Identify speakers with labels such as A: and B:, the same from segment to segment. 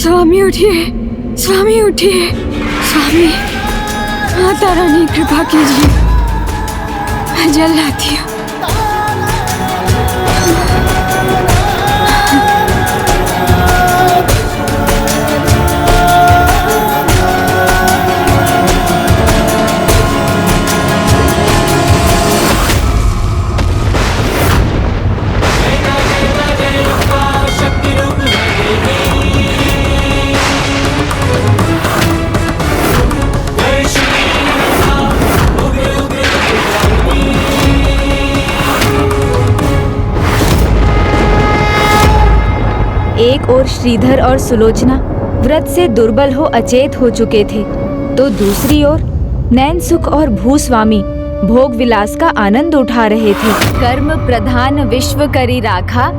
A: स्वामी उठिए, स्वामी उठिए, स्वामी माता रानी कृपा कीजिए, मैं जल लाती हूँ।
B: एक ओर श्रीधर और सुलोचना व्रत से दुर्बल हो अचेत हो चुके थे, तो दूसरी ओर नैन सुख और भूस्वामी भोग विलास का आनंद उठा रहे थे। कर्म प्रधान विश्व करी राखा,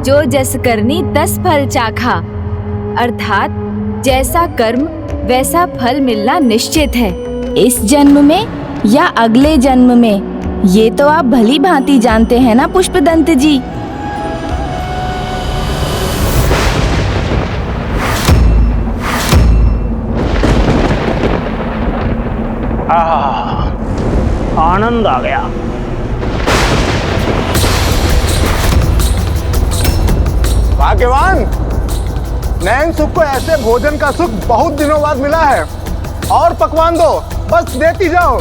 B: जो जस करनी तस फल चाखा। अर्थात जैसा कर्म वैसा फल मिलना निश्चित है, इस जन्म में या अगले जन्म में। ये तो आप भली भांति जानते हैं ना पुष्पदंत जी।
C: आनंद आ गया।
D: भाग्यवान, नैन सुख को ऐसे भोजन का सुख बहुत दिनों बाद मिला है। और पकवान दो, बस देती जाओ।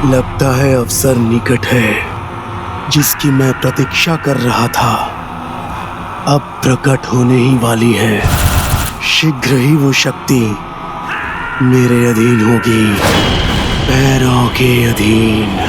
E: लगता है अवसर निकट है, जिसकी मैं प्रतीक्षा कर रहा था, अब प्रकट होने ही वाली है। शीघ्र ही वो शक्ति मेरे अधीन होगी, पैरों के अधीन।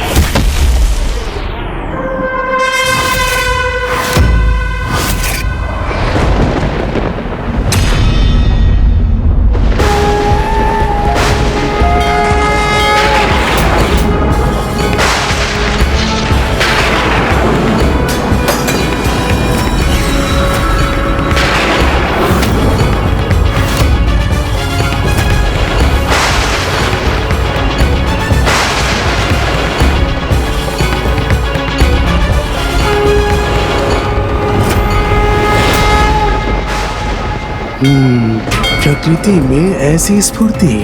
E: प्रकृति में ऐसी स्फूर्ति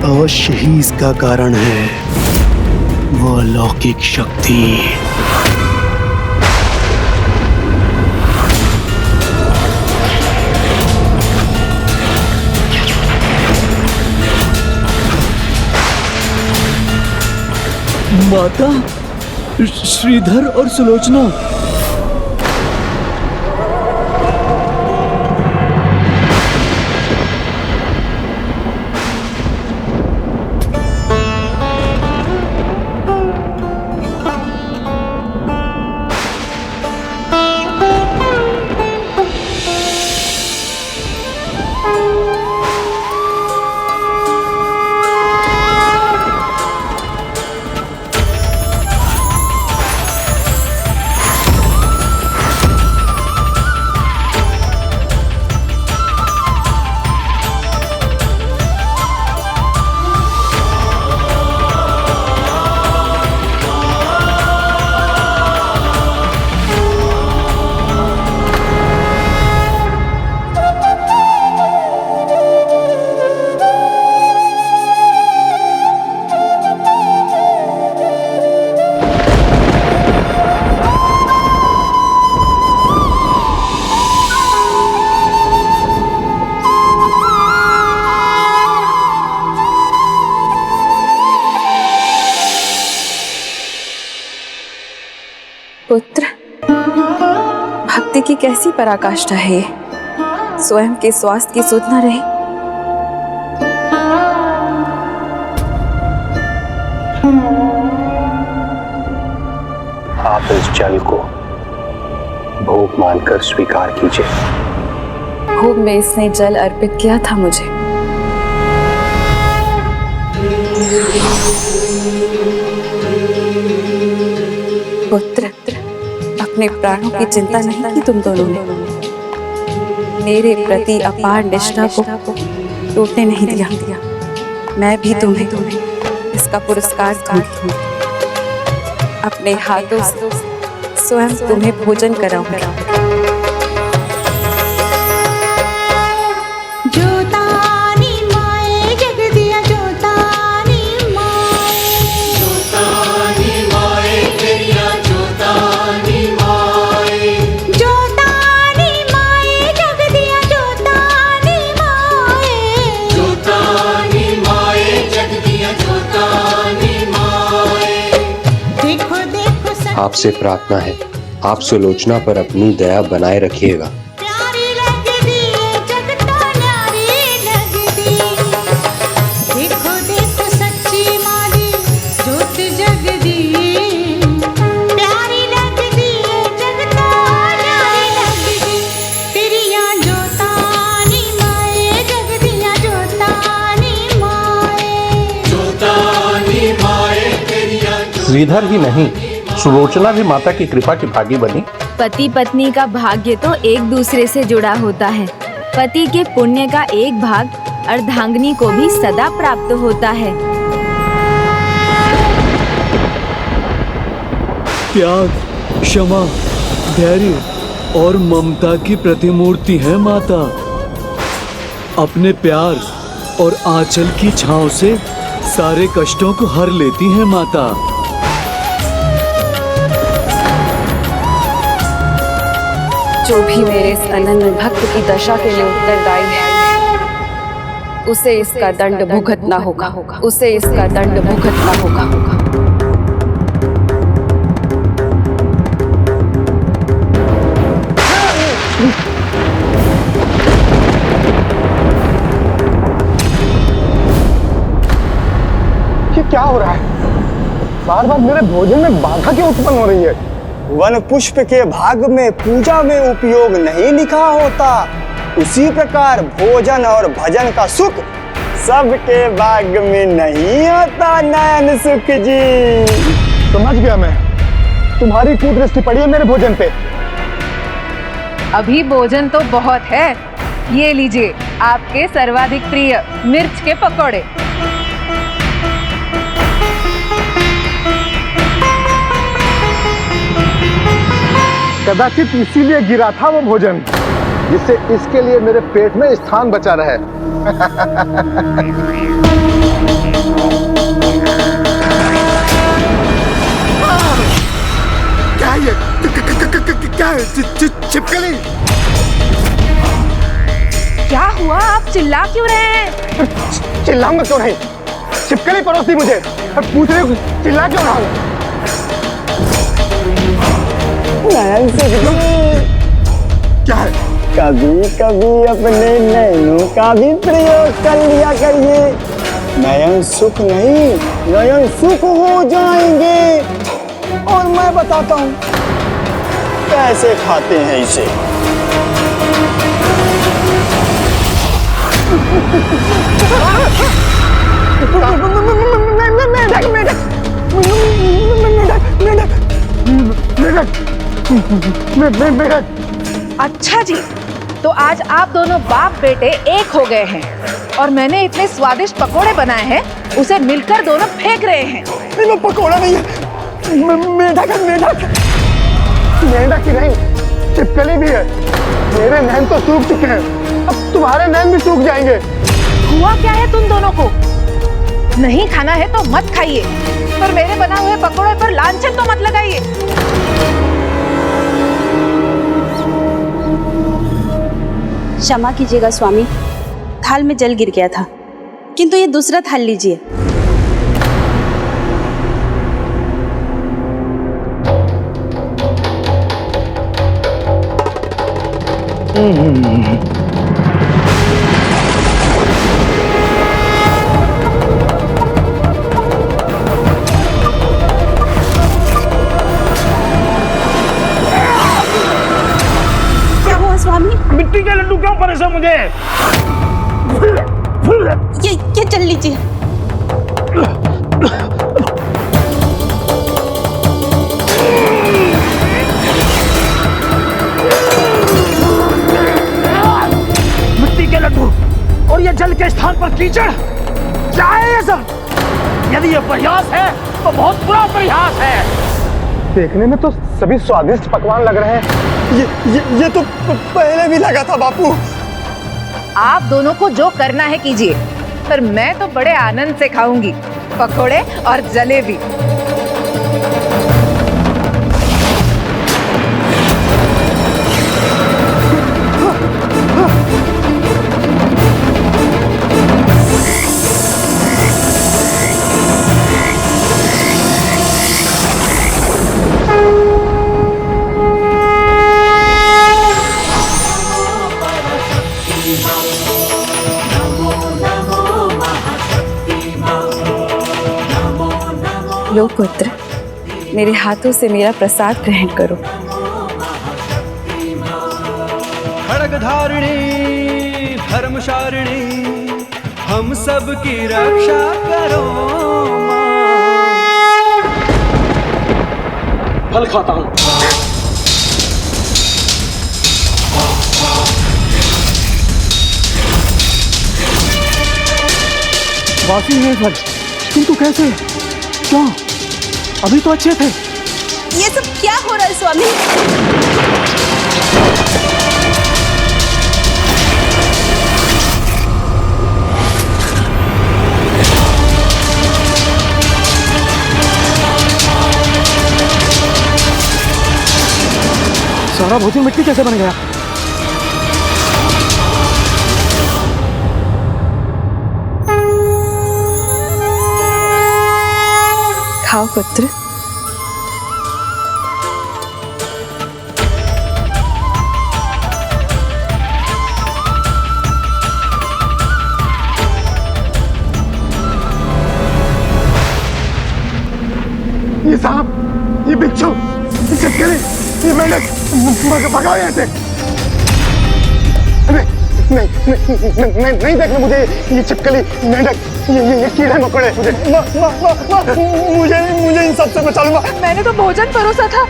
E: अवश्य ही इसका कारण है, वो अलौकिक शक्ति।
F: माता, श्रीधर और सुलोचना,
G: पुत्र, भक्ति की कैसी पराकाष्ठा है ये। स्वयं के स्वास्थ्य की सुध न रही।
E: आप इस जल को भोग मानकर स्वीकार कीजिए।
G: भोग में इसने जल अर्पित किया था मुझे। पुत्र, अपने प्राणों की चिंता नहीं की तुम दोनों ने। मेरे प्रति अपार निष्ठा को टूटने नहीं दिया। मैं भी तुम्हें इसका पुरस्कार दूंगी। अपने हाथों से स्वयं तुम्हें भोजन कराऊंगी।
A: जोतानी माए जग दिया जोतानी माए, जोतानी माए तेरिया जोतानी माए, जोतानी माए जग दिया जोतानी माए, जोतानी माए जग दिया जोतानी माए। देखो देखो
H: आपसे प्रार्थना है, आप सुलोचना पर अपनी दया बनाए रखिएगा।
A: प्यारी लगदी जगता न्यारी लगदी, देखो देखो सच्ची मारी जोत जगदी, प्यारी लगदी जगता न्यारी लगदी, तेरिया जोतानी माए जगदिया जोतानी माए, जोतानी माए तेरिया।
C: श्रीधर ही नहीं, सुलोचना भी माता की कृपा की भागी बनी।
B: पति पत्नी का भाग्य तो एक दूसरे से जुड़ा होता है। पति के पुण्य का एक भाग अर्धांगिनी को भी सदा प्राप्त होता है।
F: त्याग, क्षमा, धैर्य और ममता की प्रतिमूर्ति है माता। अपने प्यार और आंचल की छांव से सारे कष्टों को हर लेती है माता।
G: जो भी मेरे इस अनन्य भक्त की दशा के लिए उत्तरदायी है, उसे इसका दंड भुगतना होगा, उसे इसका दंड भुगतना होगा।
D: ये क्या हो रहा है? बार बार मेरे भोजन में बाधा क्यों उत्पन्न हो रही है?
I: वन पुष्प के भाग में पूजा में उपयोग नहीं लिखा होता, उसी प्रकार भोजन और भजन का सुख सबके भाग में नहीं होता नयन सुख जी।
D: समझ गया मैं, तुम्हारी कुदृष्टि पड़ी है मेरे भोजन पे।
J: अभी भोजन तो बहुत है, ये लीजिए आपके सर्वाधिक प्रिय मिर्च के पकौड़े।
D: कदाचित इसीलिए गिरा था वो भोजन, जिससे इसके लिए मेरे पेट में स्थान बचा रहे। क्या ये? क्या है? छिपकली?
J: क्या हुआ, आप चिल्ला क्यों रहे हैं?
D: चिल्लाऊंगा क्यों नहीं? छिपकली परोसी मुझे, पूछ रहे हो चिल्ला क्यों रहा हूं? क्या है?
I: कभी कभी अपने नयनों का भी प्रयोग कर लिया करिए, नयन सुख नहीं नयन सुख हो जाएंगे। और मैं बताता हूँ कैसे खाते हैं इसे।
J: अच्छा जी, तो आज आप दोनों बाप बेटे एक हो गए हैं और मैंने इतने स्वादिष्ट पकोड़े बनाए हैं, उसे मिलकर दोनों फेंक रहे हैं।
D: नहीं, वो पकोड़ा नहीं है, मेढक की नहीं, छिपकली भी है। मेरे नैन तो सूख चुके हैं, अब तुम्हारे नैन भी सूख जाएंगे।
J: हुआ क्या है तुम दोनों को? नहीं खाना है तो मत खाइए, पर मेरे बनाए हुए पकोड़े पर लांछन तो मत लगाइए।
K: क्षमा कीजिएगा स्वामी, थाल में जल गिर गया था, किंतु ये दूसरा थाल लीजिए। क्या हुआ स्वामी?
C: मिट्टी के लड्डू क्यों परेशान मुझे?
K: ये चल लीजिए।
C: मिट्टी के लड्डू और ये जल के स्थान पर कीचड़,
I: क्या है ये सब? यदि ये प्रयास है तो बहुत बुरा प्रयास है। देखने में तो सभी स्वादिष्ट पकवान लग रहे हैं। ये तो पहले भी लगा था बापू।
J: आप दोनों को जो करना है कीजिए, पर मैं तो बड़े आनंद से खाऊंगी पकोड़े और जलेबी।
G: लो पुत्र, मेरे हाथों से मेरा प्रसाद ग्रहण करो।
F: खड्गधारिणी धर्मशारिणी, हम सब की रक्षा करो।
I: फल खाता हूँ। वासी है फल, किंतु कैसे? क्यों? अभी तो अच्छे थे।
K: ये सब क्या हो रहा है स्वामी?
I: सारा भोजन मिट्टी कैसे बन गया?
G: खाओ पुत्र।
I: ये सांप, ये बिच्छू, ये छिपकली, ये मेंढक, भगाओ यहाँ से। नहीं देखना मुझे ये छिपकली, मेंढक, ये कीड़े मकोड़े। मुझे इन सब से बचा लूंगा।
J: मैंने तो भोजन परोसा था।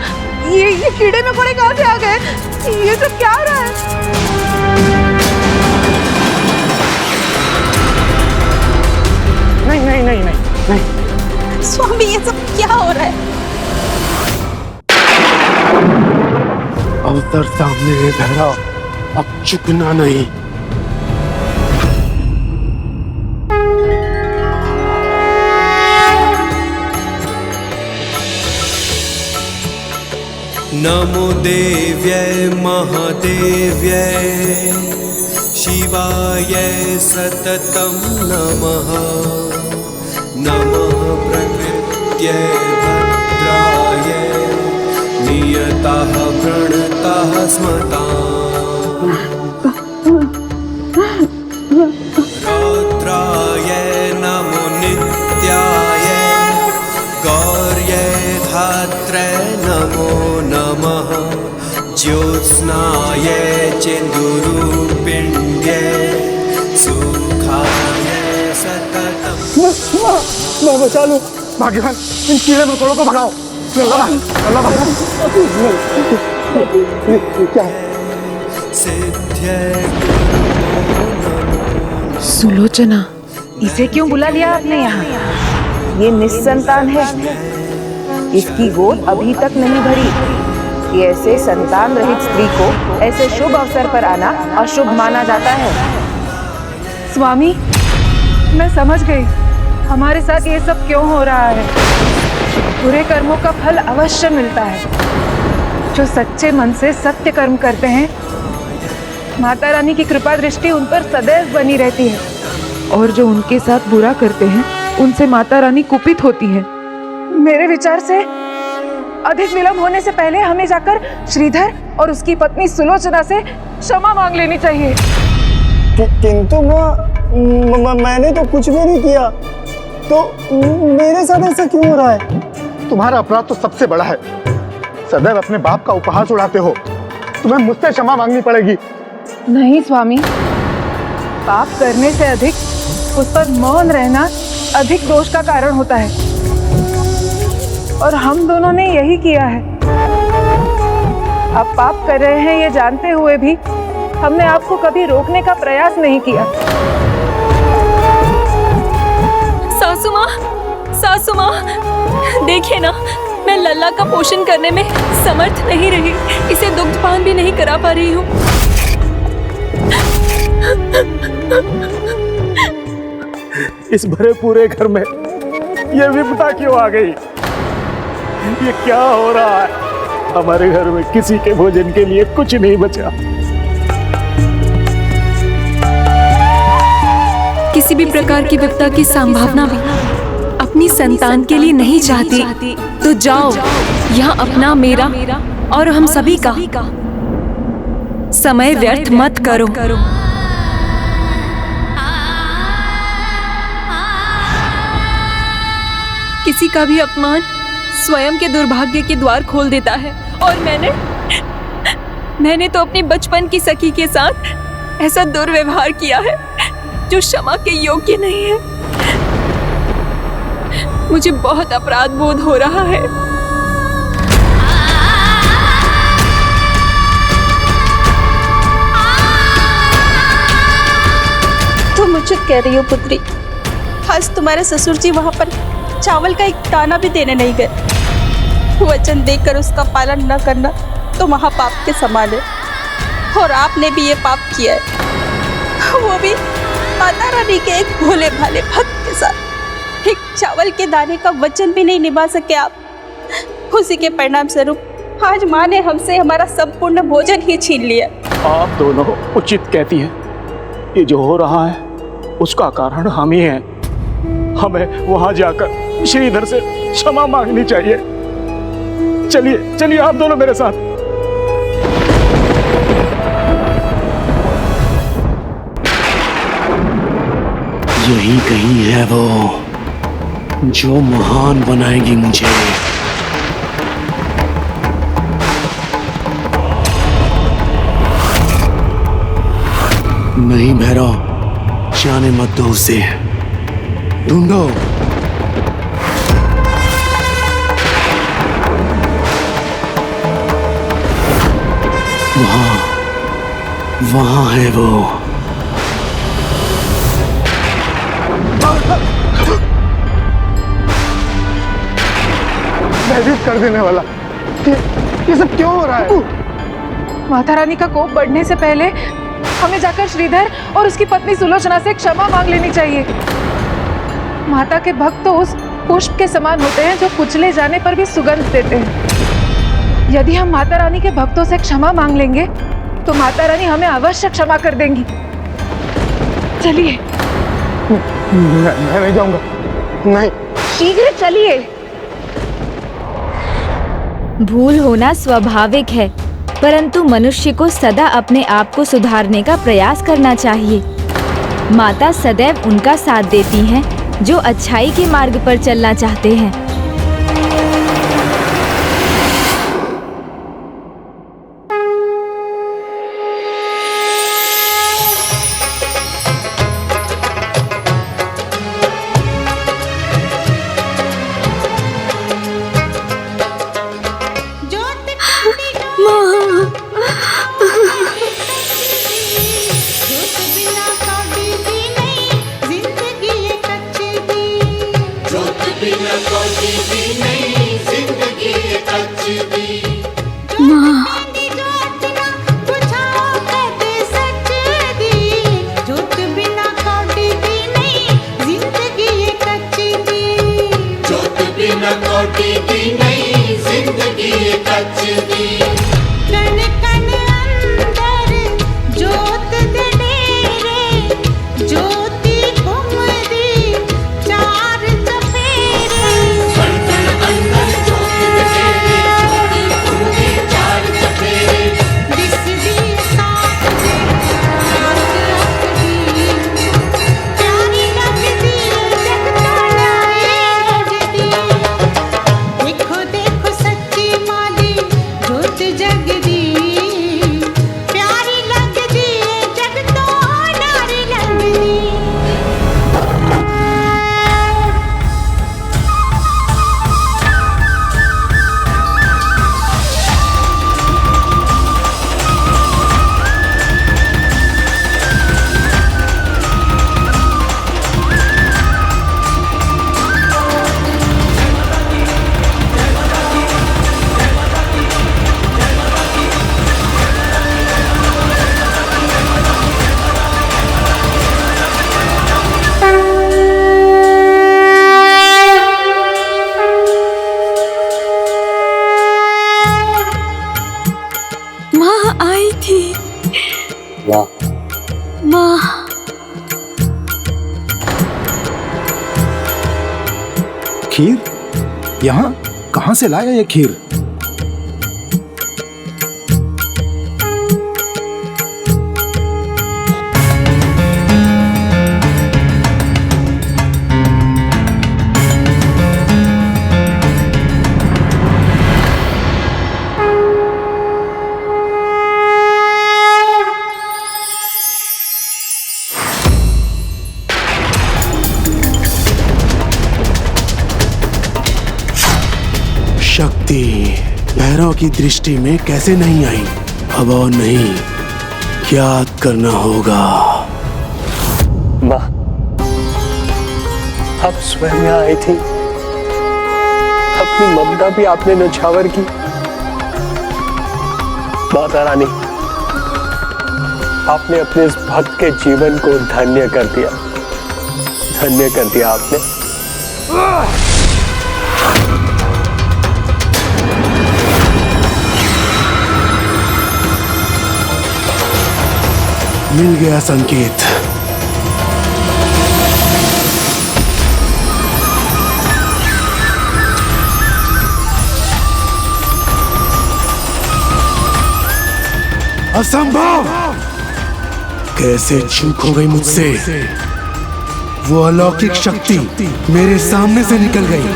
J: ये कीड़े मकोड़े कहाँ से आ गए? ये सब क्या हो रहा है?
I: नहीं।
K: स्वामी ये सब क्या हो रहा है?
E: अवसर सामने है धरा, अब चुकना नहीं।
F: नमो देव्यै महादेव्यै, शिवाय सततं नमः। नमः प्रकृत्यै भद्राय, नियतः प्रणतः स्मताम्। रौद्राय नमो नित्याय, गौर्यै धात्रे नमो नमः। ज्योत्स्नाय चेन्दुरूपिण्यै, सुखाय सततम्।
I: मैं बचा लूं। भाग्यवान, इन कीड़े मकोड़ों को भगाओ। अल्लाह क्या
J: सुलोचना, इसे क्यों बुला लिया आपने यहाँ? ये निस्संतान है, इसकी गोद अभी तक नहीं भरी। ये ऐसे संतान रहित स्त्री को ऐसे शुभ अवसर पर आना अशुभ माना जाता है। स्वामी, मैं समझ गई हमारे साथ ये सब क्यों हो रहा है। बुरे कर्मों का फल अवश्य मिलता है। जो सच्चे मन से सत्य कर्म करते हैं, माता रानी की कृपा दृष्टि उन पर सदैव बनी रहती है, और जो उनके साथ बुरा करते हैं उनसे माता रानी कुपित होती है। मेरे विचार से अधिक विलंब होने से पहले हमें जाकर श्रीधर और उसकी पत्नी सुलोचना से क्षमा मांग लेनी चाहिए।
I: किंतु मैंने तो कुछ भी नहीं किया, तो मेरे साथ ऐसा क्यों हो रहा है? तुम्हारा अपराध तो सबसे बड़ा है। सदैव अपने बाप का उपहास उड़ाते हो। तुम्हें मुझसे क्षमा मांगनी पड़ेगी।
J: नहीं स्वामी, पाप करने से अधिक उस पर मौन रहना अधिक दोष का कारण होता है, और हम दोनों ने यही किया है। आप पाप कर रहे हैं ये जानते हुए भी हमने आपको कभी रोकने का प्रयास नहीं किया।
A: देखिए ना, मैं लल्ला का पोषण करने में समर्थ नहीं रही, इसे दुग्धपान भी नहीं करा पा रही हूँ।
D: इस भरे पूरे घर में ये विपदा क्यों आ गई? ये क्या हो रहा है? हमारे घर में किसी के भोजन के लिए कुछ नहीं बचा।
A: किसी भी प्रकार की विपदा की संभावना भी अपनी संतान के लिए नहीं चाहती, तो जाओ यहाँ अपना, मेरा और हम सभी का समय व्यर्थ मत करो। किसी का भी अपमान स्वयं के दुर्भाग्य के द्वार खोल देता है, और मैंने तो अपने बचपन की सखी के साथ ऐसा दुर्व्यवहार किया है जो क्षमा के योग्य नहीं है। मुझे बहुत अपराध बोध हो रहा है।
K: तुम उचित कह रही हो पुत्री। आज तुम्हारे ससुर जी वहां पर चावल का एक दाना भी देने नहीं गए। वचन देकर उसका पालन न करना तो महापाप के समान है, और आपने भी ये पाप किया है, वो भी माता रानी के एक भोले भाले भक्त के साथ। एक चावल के दाने का वचन भी नहीं निभा सके आप। उसी के परिणाम स्वरूप आज माँ ने हमसे हमारा संपूर्ण भोजन ही छीन लिया।
D: आप दोनों उचित कहती हैं। ये जो हो रहा है उसका कारण हम ही हैं। हमें वहां जाकर श्रीधर से क्षमा मांगनी चाहिए। चलिए चलिए आप दोनों मेरे साथ।
E: यही कहीं है वो जो महान बनाएगी मुझे। नहीं भैरव, जाने मत दो उसे। ढूंढो। वहां है वो।
D: भयभीत कर देने वाला। ये सब क्यों हो रहा है?
J: माता रानी का कोप बढ़ने से पहले हमें जाकर श्रीधर और उसकी पत्नी सुलोचना से क्षमा मांग लेनी चाहिए। माता के भक्त तो उस पुष्प के समान होते हैं जो कुचले जाने पर भी सुगंध देते हैं। यदि हम माता रानी के भक्तों से क्षमा मांग लेंगे तो माता रानी हमें अवश्य क्षमा कर देंगी। चलिए।
D: मैं नहीं जाऊंगा। नहीं।
J: शीघ्र चलिए।
B: भूल होना स्वाभाविक है, परंतु मनुष्य को सदा अपने आप को सुधारने का प्रयास करना चाहिए। माता सदैव उनका साथ देती हैं जो अच्छाई के मार्ग पर चलना चाहते हैं।
L: बिना
H: माँ।
A: माँ।
L: खीर? यहाँ कहाँ से लाया ये खीर?
E: शक्ति भैरव की दृष्टि में कैसे नहीं आई? अब और नहीं, याद करना होगा।
D: माँ, आप स्वयं यहाँ आई थी, अपनी ममता भी आपने नछावर की। माता रानी, आपने अपने इस भक्त के जीवन को धन्य कर दिया, धन्य कर दिया आपने।
E: मिल गया संकेत। असंभव! कैसे चूक हो गई मुझसे? वो अलौकिक शक्ति मेरे सामने से निकल गई।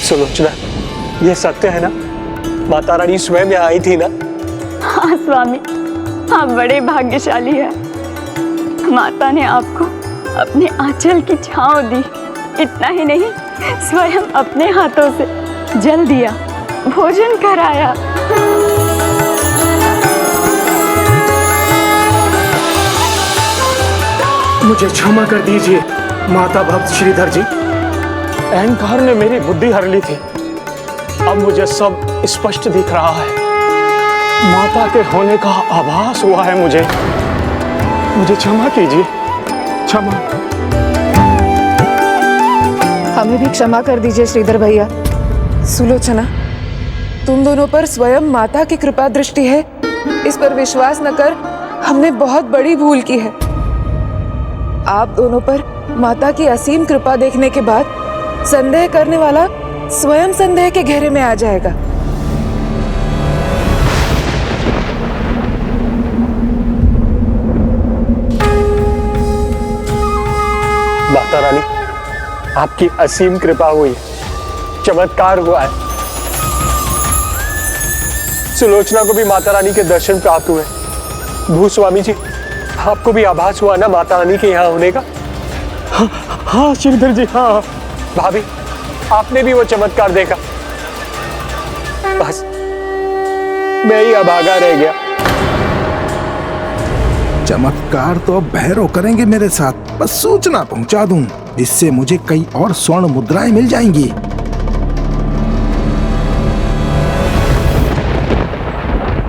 D: सुलोचना, ये सत्य है ना? माता रानी स्वयं यहाँ आई थी ना?
M: हाँ स्वामी, आप बड़े भाग्यशाली हैं। माता ने आपको अपने आंचल की छांव दी। इतना ही नहीं, स्वयं अपने हाथों से जल दिया, भोजन कराया।
D: मुझे क्षमा कर दीजिए माता भक्त श्रीधर जी। अहंकार ने मेरी बुद्धि हर ली थी। अब मुझे सब स्पष्ट दिख रहा है। माता के होने का आभास हुआ है मुझे क्षमा कीजिए, क्षमा।
J: हमें भी क्षमा कर दीजिए श्रीधर भैया। सुलोचना, तुम दोनों पर स्वयं माता की कृपा दृष्टि है, इस पर विश्वास न कर हमने बहुत बड़ी भूल की है। आप दोनों पर माता की असीम कृपा देखने के बाद संदेह करने वाला स्वयं संदेह के घेरे में आ जाएगा।
D: माता रानी, आपकी असीम कृपा हुई, चमत्कार हुआ है। सुलोचना को भी माता रानी के दर्शन प्राप्त हुए। भूस्वामी जी, आपको भी आभास हुआ ना माता रानी के यहाँ होने का? हाँ श्रीधर जी, हाँ। भाभी, आपने भी वो चमत्कार देखा? बस मैं ही अभागा रह गया।
L: चमत्कार तो अब भैरव करेंगे मेरे साथ। बस सूचना पहुंचा दूं, इससे मुझे कई और स्वर्ण मुद्राएं मिल जाएंगी।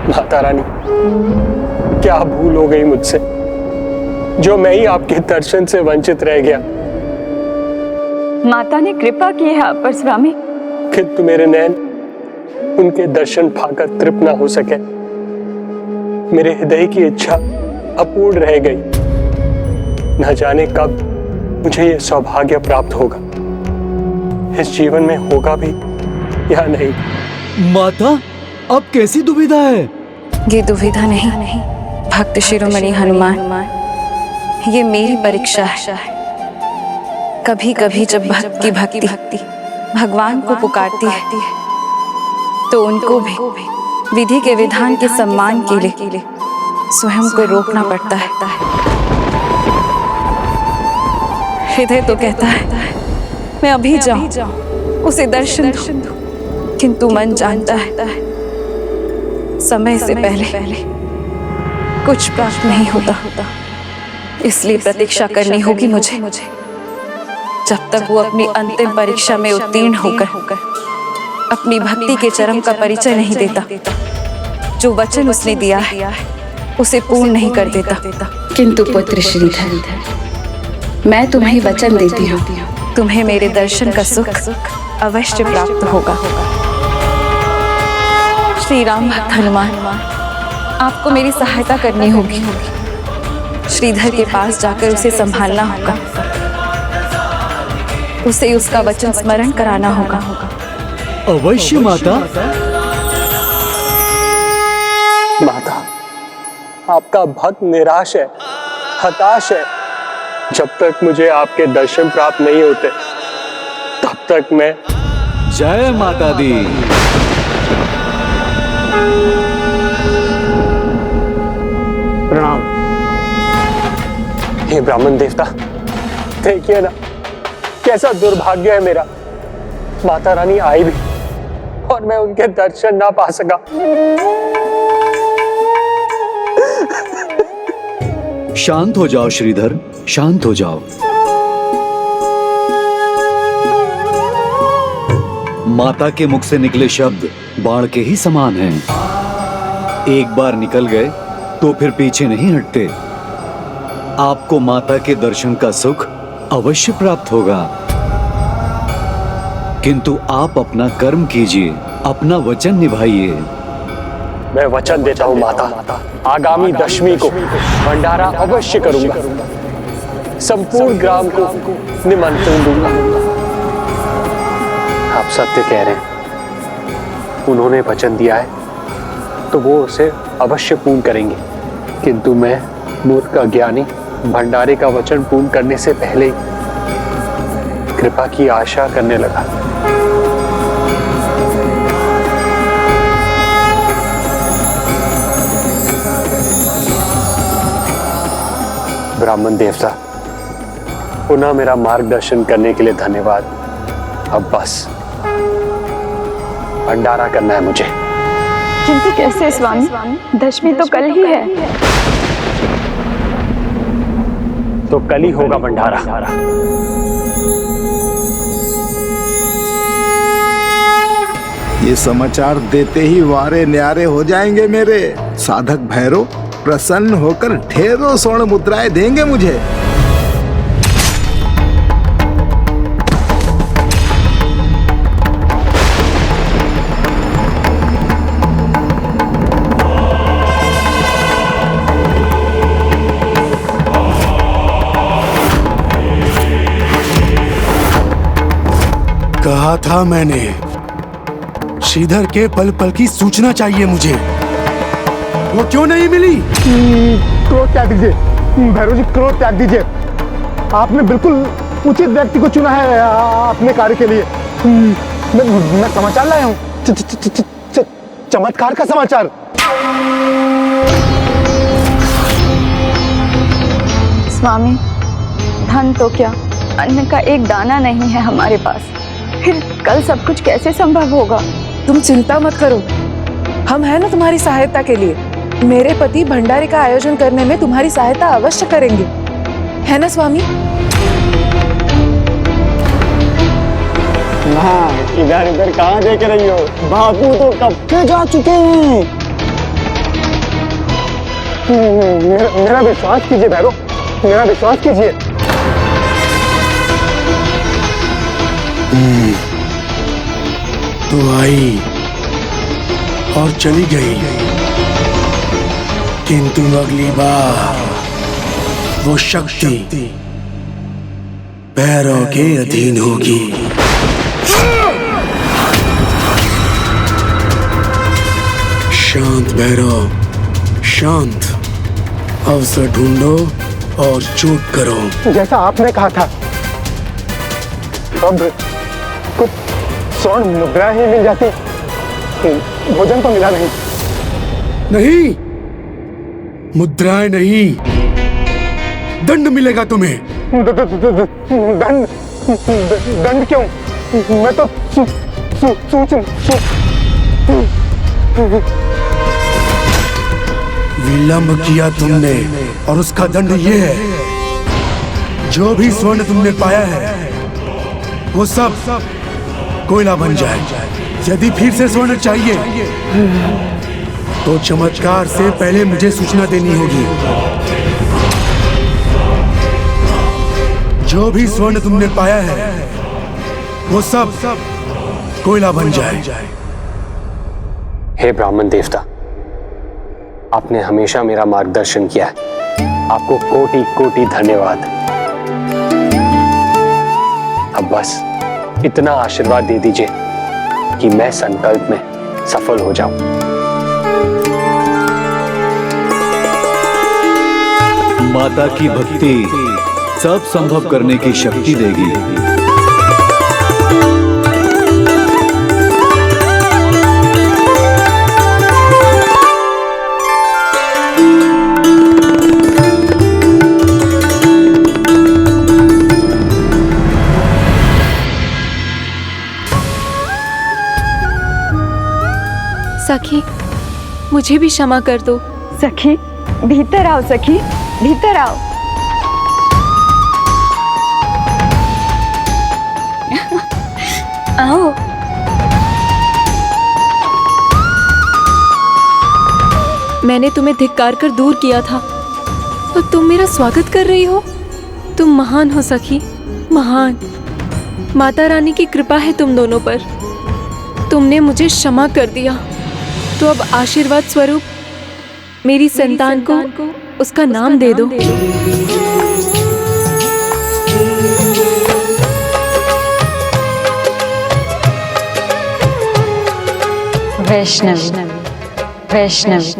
D: माता रानी, क्या भूल हो गई मुझसे, जो मैं ही आपके दर्शन से वंचित रह गया।
M: माता ने कृपा की है आप पर स्वामी।
D: किंतु मेरे नैन उनके दर्शन पाकर तृप्त न हो सके। मेरे हृदय की इच्छा अपूर्ण रह गई। न जाने कब मुझे यह सौभाग्य प्राप्त होगा। इस जीवन में होगा भी या नहीं।
F: माता, अब कैसी दुविधा है?
G: ये दुविधा नहीं, भक्त शिरोमणि हनुमान, ये मेरी परीक्षा है। कभी कभी जब भक्त की भक्ति भगवान को पुकारती है, तो उनको भी विधि के विधान के सम्मान के लिए स्वयं को रोकना पड़ता है। हृदय तो कहता है मैं अभी जाऊं, उसे दर्शन दूं, किंतु मन जानता है समय से पहले कुछ प्राप्त नहीं होता। इसलिए प्रतीक्षा करनी होगी मुझे, जब तक वो अपनी अंतिम परीक्षा में उत्तीर्ण होकर अपनी भक्ति के चरम का परिचय नहीं देता। जो वचन उसने दिया है उसे पूर्ण नहीं कर देता।
N: किंतु पुत्र श्रीधर, मैं तुम्हें वचन देती हूँ,
G: तुम्हें मेरे दर्शन का सुख अवश्य प्राप्त होगा। श्री राम भक्त हनुमान, आपको मेरी सहायता करनी होगी। श्रीधर के पास जाकर उसे संभालना होगा, उसे उसका वचन स्मरण कराना होगा।
F: अवश्य माता।
D: माता, आपका भक्त निराश है, हताश है। जब तक मुझे आपके दर्शन प्राप्त नहीं होते तब तक मैं।
F: जय माता दी।
D: प्रणाम। हे ब्राह्मण देवता, देखिए ना कैसा दुर्भाग्य है मेरा। माता रानी आई भी और मैं उनके दर्शन ना पा सका।
F: शांत हो जाओ श्रीधर, शांत हो जाओ। माता के मुख से निकले शब्द बाण के ही समान हैं। एक बार निकल गए तो फिर पीछे नहीं हटते। आपको माता के दर्शन का सुख अवश्य प्राप्त होगा, किंतु आप अपना कर्म कीजिए, अपना वचन निभाइए।
D: मैं वचन देता हूँ माता, आगामी दशमी को भंडारा अवश्य करूंगा, संपूर्ण ग्राम को निमंत्रण दूंगा। आप सत्य कह रहे हैं, उन्होंने वचन दिया है तो वो उसे अवश्य पूर्ण करेंगे, किंतु मैं मूर्ख अज्ञानी भंडारे का वचन पूर्ण करने से पहले ही कृपा की आशा करने लगा। ब्राह्मण देवता, पुनः मेरा मार्गदर्शन करने के लिए धन्यवाद। अब बस भंडारा करना है मुझे।
M: किंतु कैसे स्वामी, दशमी तो कल ही है।
D: तो कल ही होगा भंडारा।
L: ये समाचार देते ही वारे न्यारे हो जाएंगे मेरे। साधक भैरव प्रसन्न होकर ढेरों स्वर्ण मुद्राएं देंगे मुझे।
E: कहा था मैंने, श्रीधर के पल पल की सूचना चाहिए मुझे। वो क्यों नहीं मिली?
I: क्रोध त्याग दीजिए भैरव जी, क्रोध त्याग दीजिए। आपने बिल्कुल उचित व्यक्ति को चुना है अपने कार्य के लिए। मैं समाचार लाया हूँ, चमत्कार का समाचार।
M: स्वामी, धन तो क्या, अन्न का एक दाना नहीं है हमारे पास, फिर कल सब कुछ कैसे संभव होगा?
J: तुम चिंता मत करो, हम हैं ना तुम्हारी सहायता के लिए। मेरे पति भंडारे का आयोजन करने में तुम्हारी सहायता अवश्य करेंगे, है ना स्वामी?
I: इधर इधर कहाँ देख रही हो? बापू तो कब के जा चुके हैं। मेरा विश्वास कीजिए भैरव, मेरा विश्वास कीजिए।
E: तो आई और चली गई, किंतु अगली बार वो शक्ति भैरव के अधीन होगी। शांत भैरव, शांत। अवसर ढूंढो और चोट करो।
I: जैसा आपने कहा था, अब कुछ स्वर्ण मुद्रा ही मिल जाती, भोजन तो मिला नहीं।
E: नहीं, मुद्राएं नहीं, दंड मिलेगा तुम्हें।
I: दंड? दंड क्यों? मैं तो
E: विलंब किया तुमने और उसका दंड ये है, जो भी स्वर्ण तुमने पाया है वो सब कोयला बन जाए। यदि फिर से स्वर्ण चाहिए तो चमत्कार से पहले मुझे सूचना देनी होगी। जो भी स्वर्ण तुमने पाया है वो सब कोयला बन जाए।
H: हे ब्राह्मण देवता, आपने हमेशा मेरा मार्गदर्शन किया है। आपको कोटि कोटि धन्यवाद। अब बस इतना आशीर्वाद दे दीजिए कि मैं संकल्प में सफल हो जाऊं।
F: माता की भक्ति सब संभव करने की शक्ति देगी।
A: सखी, मुझे भी क्षमा कर दो।
M: सखी, भीतर आओ सखी, भीतर आओ। आओ।
A: मैंने तुम्हें धिक्कार कर दूर किया था और तुम मेरा स्वागत कर रही हो। तुम महान हो सखी, महान। माता रानी की कृपा है तुम दोनों पर। तुमने मुझे क्षमा कर दिया, तो अब आशीर्वाद स्वरूप मेरी संतान को उसका नाम दे दो।
M: वैष्णवी, वैष्णवी।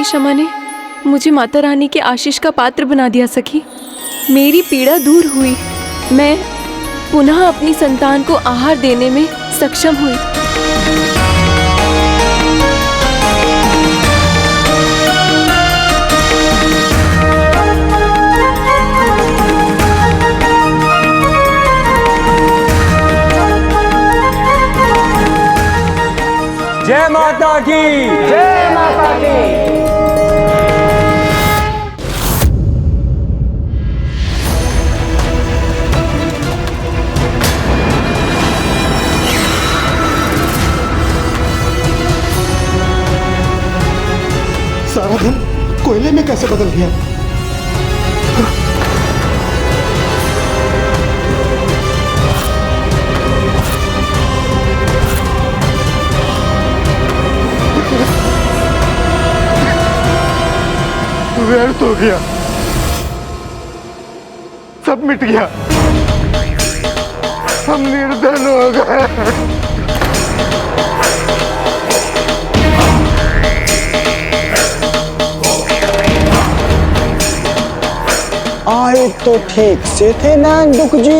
A: क्षमा ने मुझे माता रानी के आशीष का पात्र बना दिया सखी। मेरी पीड़ा दूर हुई। मैं पुनः अपनी संतान को आहार देने में सक्षम हुई।
O: जय माता की, जय माता की।
L: सारा धन कोयले में कैसे बदल गया? व्यर्थ हो गया, सब मिट गया, हम निर्धन हो गए।
I: आए तो ठीक से थे नैनदुख जी,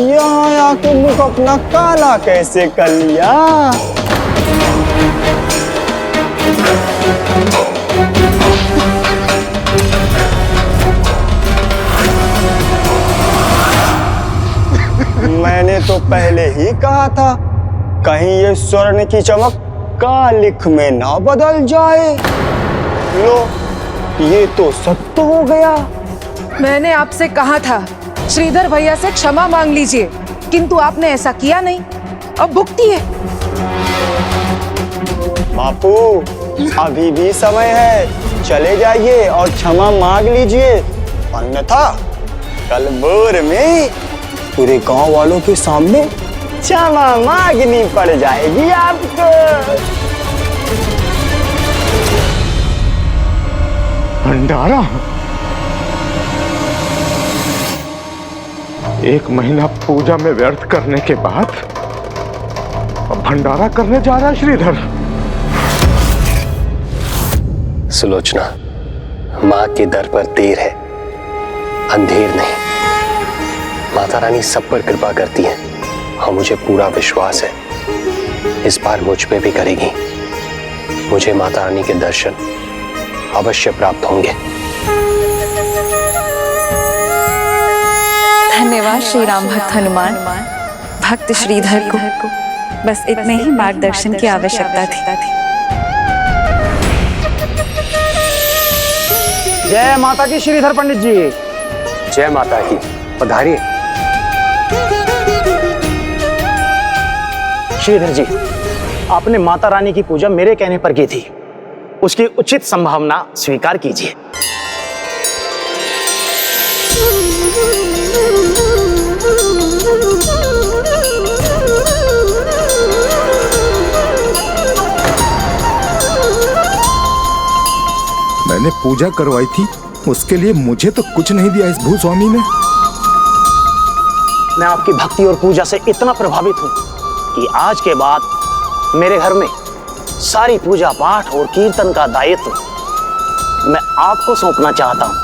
I: यहाँ आके मुख अपना काला कैसे कर लिया? मैंने तो पहले ही कहा था, कहीं ये स्वर्ण की चमक कालिख में ना बदल जाए। लो, ये तो सत्य हो गया।
J: मैंने आपसे कहा था श्रीधर भैया से क्षमा मांग लीजिए, किंतु आपने ऐसा किया नहीं। अब भुगती है।
I: बापू, अभी भी समय है, चले जाइए और क्षमा मांग लीजिए, अन्यथा कल भोर में पूरे गांव वालों के सामने क्षमा मांगनी पड़ जाएगी आपको।
L: भंडारा, एक महीना पूजा में व्यर्थ करने के बाद अब भंडारा करने जा रहा है श्रीधर।
H: सुलोचना, माँ के दर पर देर है, अंधेर नहीं। माता रानी सब पर कृपा करती है और मुझे पूरा विश्वास है इस बार मुझ पे भी करेगी। मुझे माता रानी के दर्शन अवश्य प्राप्त होंगे।
G: धन्यवाद श्री राम भक्त हनुमान। भक्त श्रीधर को बस इतने ही मार्गदर्शन की आवश्यकता थी।
I: जय माता की श्रीधर पंडित जी।
H: जय माता की, पधारिए।
I: श्रीधर जी, आपने माता रानी की पूजा मेरे कहने पर की थी, उसकी उचित संभावना स्वीकार कीजिए।
L: मैंने पूजा करवाई थी, उसके लिए मुझे तो कुछ नहीं दिया इस भूस्वामी ने।
I: मैं आपकी भक्ति और पूजा से इतना प्रभावित हूं कि आज के बाद मेरे घर में सारी पूजा पाठ और कीर्तन का दायित्व मैं आपको सौंपना चाहता हूं।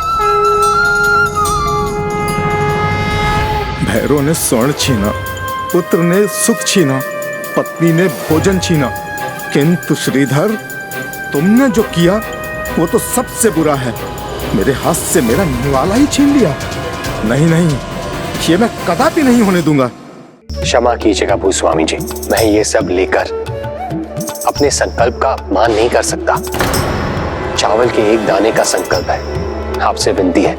L: भैरव ने स्वर्ण छीना, पुत्र ने सुख छीना, पत्नी ने भोजन छीना, किंतु श्रीधर तुमने जो किया वो तो सबसे बुरा है। मेरे हाथ से मेरा निवाला ही छीन लिया। नहीं नहीं, ये मैं कदापि नहीं होने दूंगा।
H: क्षमा कीजिएगा भूस्वामी जी, मैं ये सब लेकर अपने संकल्प का अपमान नहीं कर सकता। चावल के एक दाने का संकल्प है, आपसे विनती है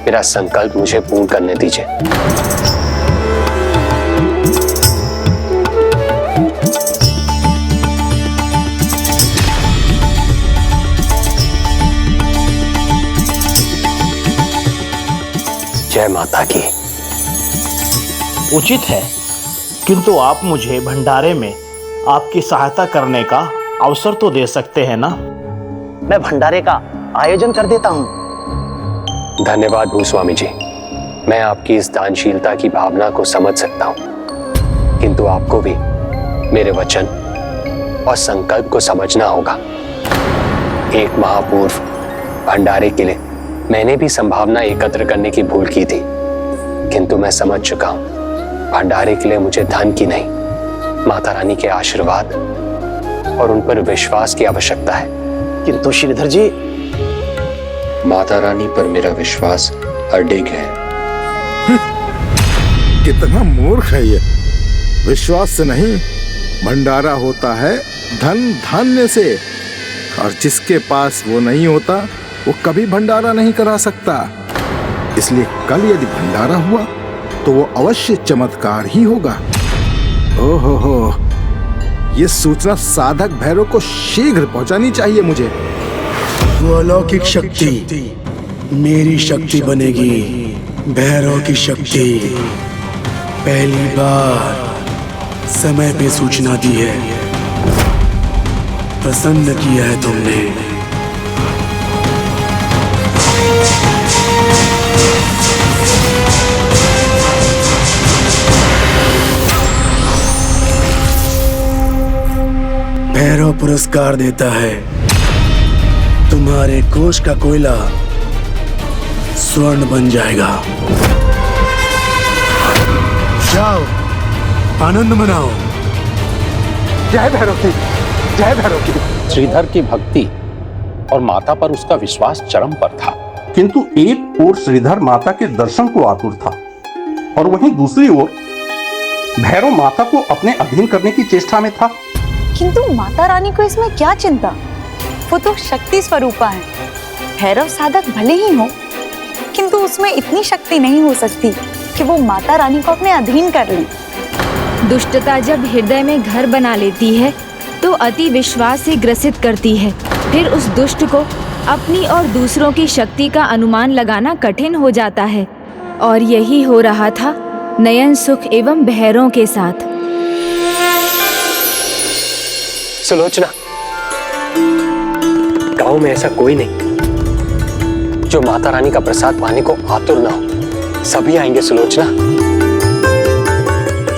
H: मेरा संकल्प मुझे पूर्ण करने दीजिए। जय माता की।
D: उचित है, किंतु आप मुझे भंडारे में आपकी सहायता करने का अवसर तो दे सकते हैं ना?
I: मैं भंडारे का आयोजन कर देता हूं।
H: धन्यवाद भूस्वामी जी, मैं आपकी इस दानशीलता की भावना को समझ सकता हूं, किंतु आपको भी मेरे वचन और संकल्प को समझना होगा। एक माह पूर्व भंडारे के लिए मैंने भी संभावना एकत्र करने की भूल की थी, किंतु मैं समझ चुका हूं भंडारे के लिए मुझे धन की नहीं, माता रानी के आशीर्वाद और उन पर विश्वास की आवश्यकता है।
I: किंतु श्रीधर जी,
H: माता रानी पर मेरा विश्वास अडिग है।
L: कितना मूर्ख है ये। विश्वास से नहीं, भंडारा होता है धन धान्य से, और जिसके पास वो नहीं होता वो कभी भंडारा नहीं करा सकता। इसलिए कल यदि भंडारा हुआ तो वो अवश्य चमत्कार ही होगा। ओहो हो, ये सूचना साधक भैरव को शीघ्र पहुंचानी चाहिए मुझे।
E: वो अलौकिक शक्ति मेरी शक्ति बनेगी। भैरव की शक्ति पहली बार समय पे सूचना दी है। प्रसन्न किया है तुमने। भैरव पुरस्कार देता है। तुम्हारे कोष का कोयला स्वर्ण बन जाएगा। जाओ, आनंद मनाओ।
C: जय भैरव की, जय भैरव की। श्रीधर की भक्ति और माता पर उसका विश्वास चरम पर था, किंतु एक ओर श्रीधर माता के दर्शन को आतुर था और वहीं दूसरी ओर भैरव माता को अपने अधीन करने की चेष्टा में था।
K: किंतु माता रानी को इसमें क्या चिंता, वो तो शक्ति स्वरूपा है। भैरव साधक भले ही हो, किंतु उसमें इतनी शक्ति नहीं हो सकती कि वो माता रानी को अपने अधीन कर ले।
B: दुष्टता जब हृदय में घर बना लेती है तो अति विश्वास से ग्रसित करती है। फिर उस दुष्ट को अपनी और दूसरों की शक्ति का अनुमान लगाना कठिन हो जाता है, और यही हो रहा था नयन सुख एवं भैरव के साथ।
H: सुलोचना, गांव में ऐसा कोई नहीं जो माता रानी का प्रसाद पाने को आतुर ना हो। सभी आएंगे सुलोचना।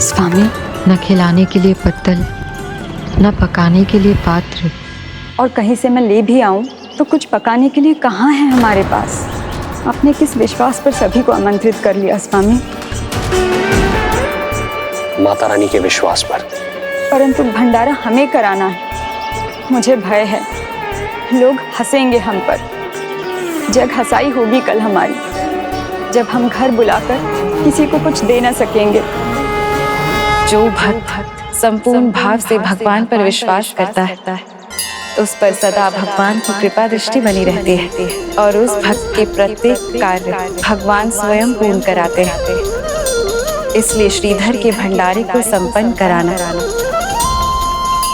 P: स्वामी, न खिलाने के लिए पत्तल, न पकाने के लिए पात्र,
M: और कहीं से मैं ले भी आऊं तो कुछ पकाने के लिए कहाँ है हमारे पास। आपने किस विश्वास पर सभी को आमंत्रित कर लिया स्वामी?
H: माता रानी के विश्वास पर।
M: परंतु भंडारा हमें कराना है। मुझे भय है लोग हंसेंगे हम पर। जग हंसाई होगी कल हमारी, जब हम घर बुलाकर किसी को कुछ दे न सकेंगे।
N: जो भक्त संपूर्ण भाव से भगवान पर विश्वास करता है उस पर सदा भगवान की कृपा दृष्टि बनी रहती है और उस भक्त के प्रत्येक कार्य भगवान स्वयं पूर्ण कराते हैं। इसलिए श्रीधर के भंडारे को संपन्न कराना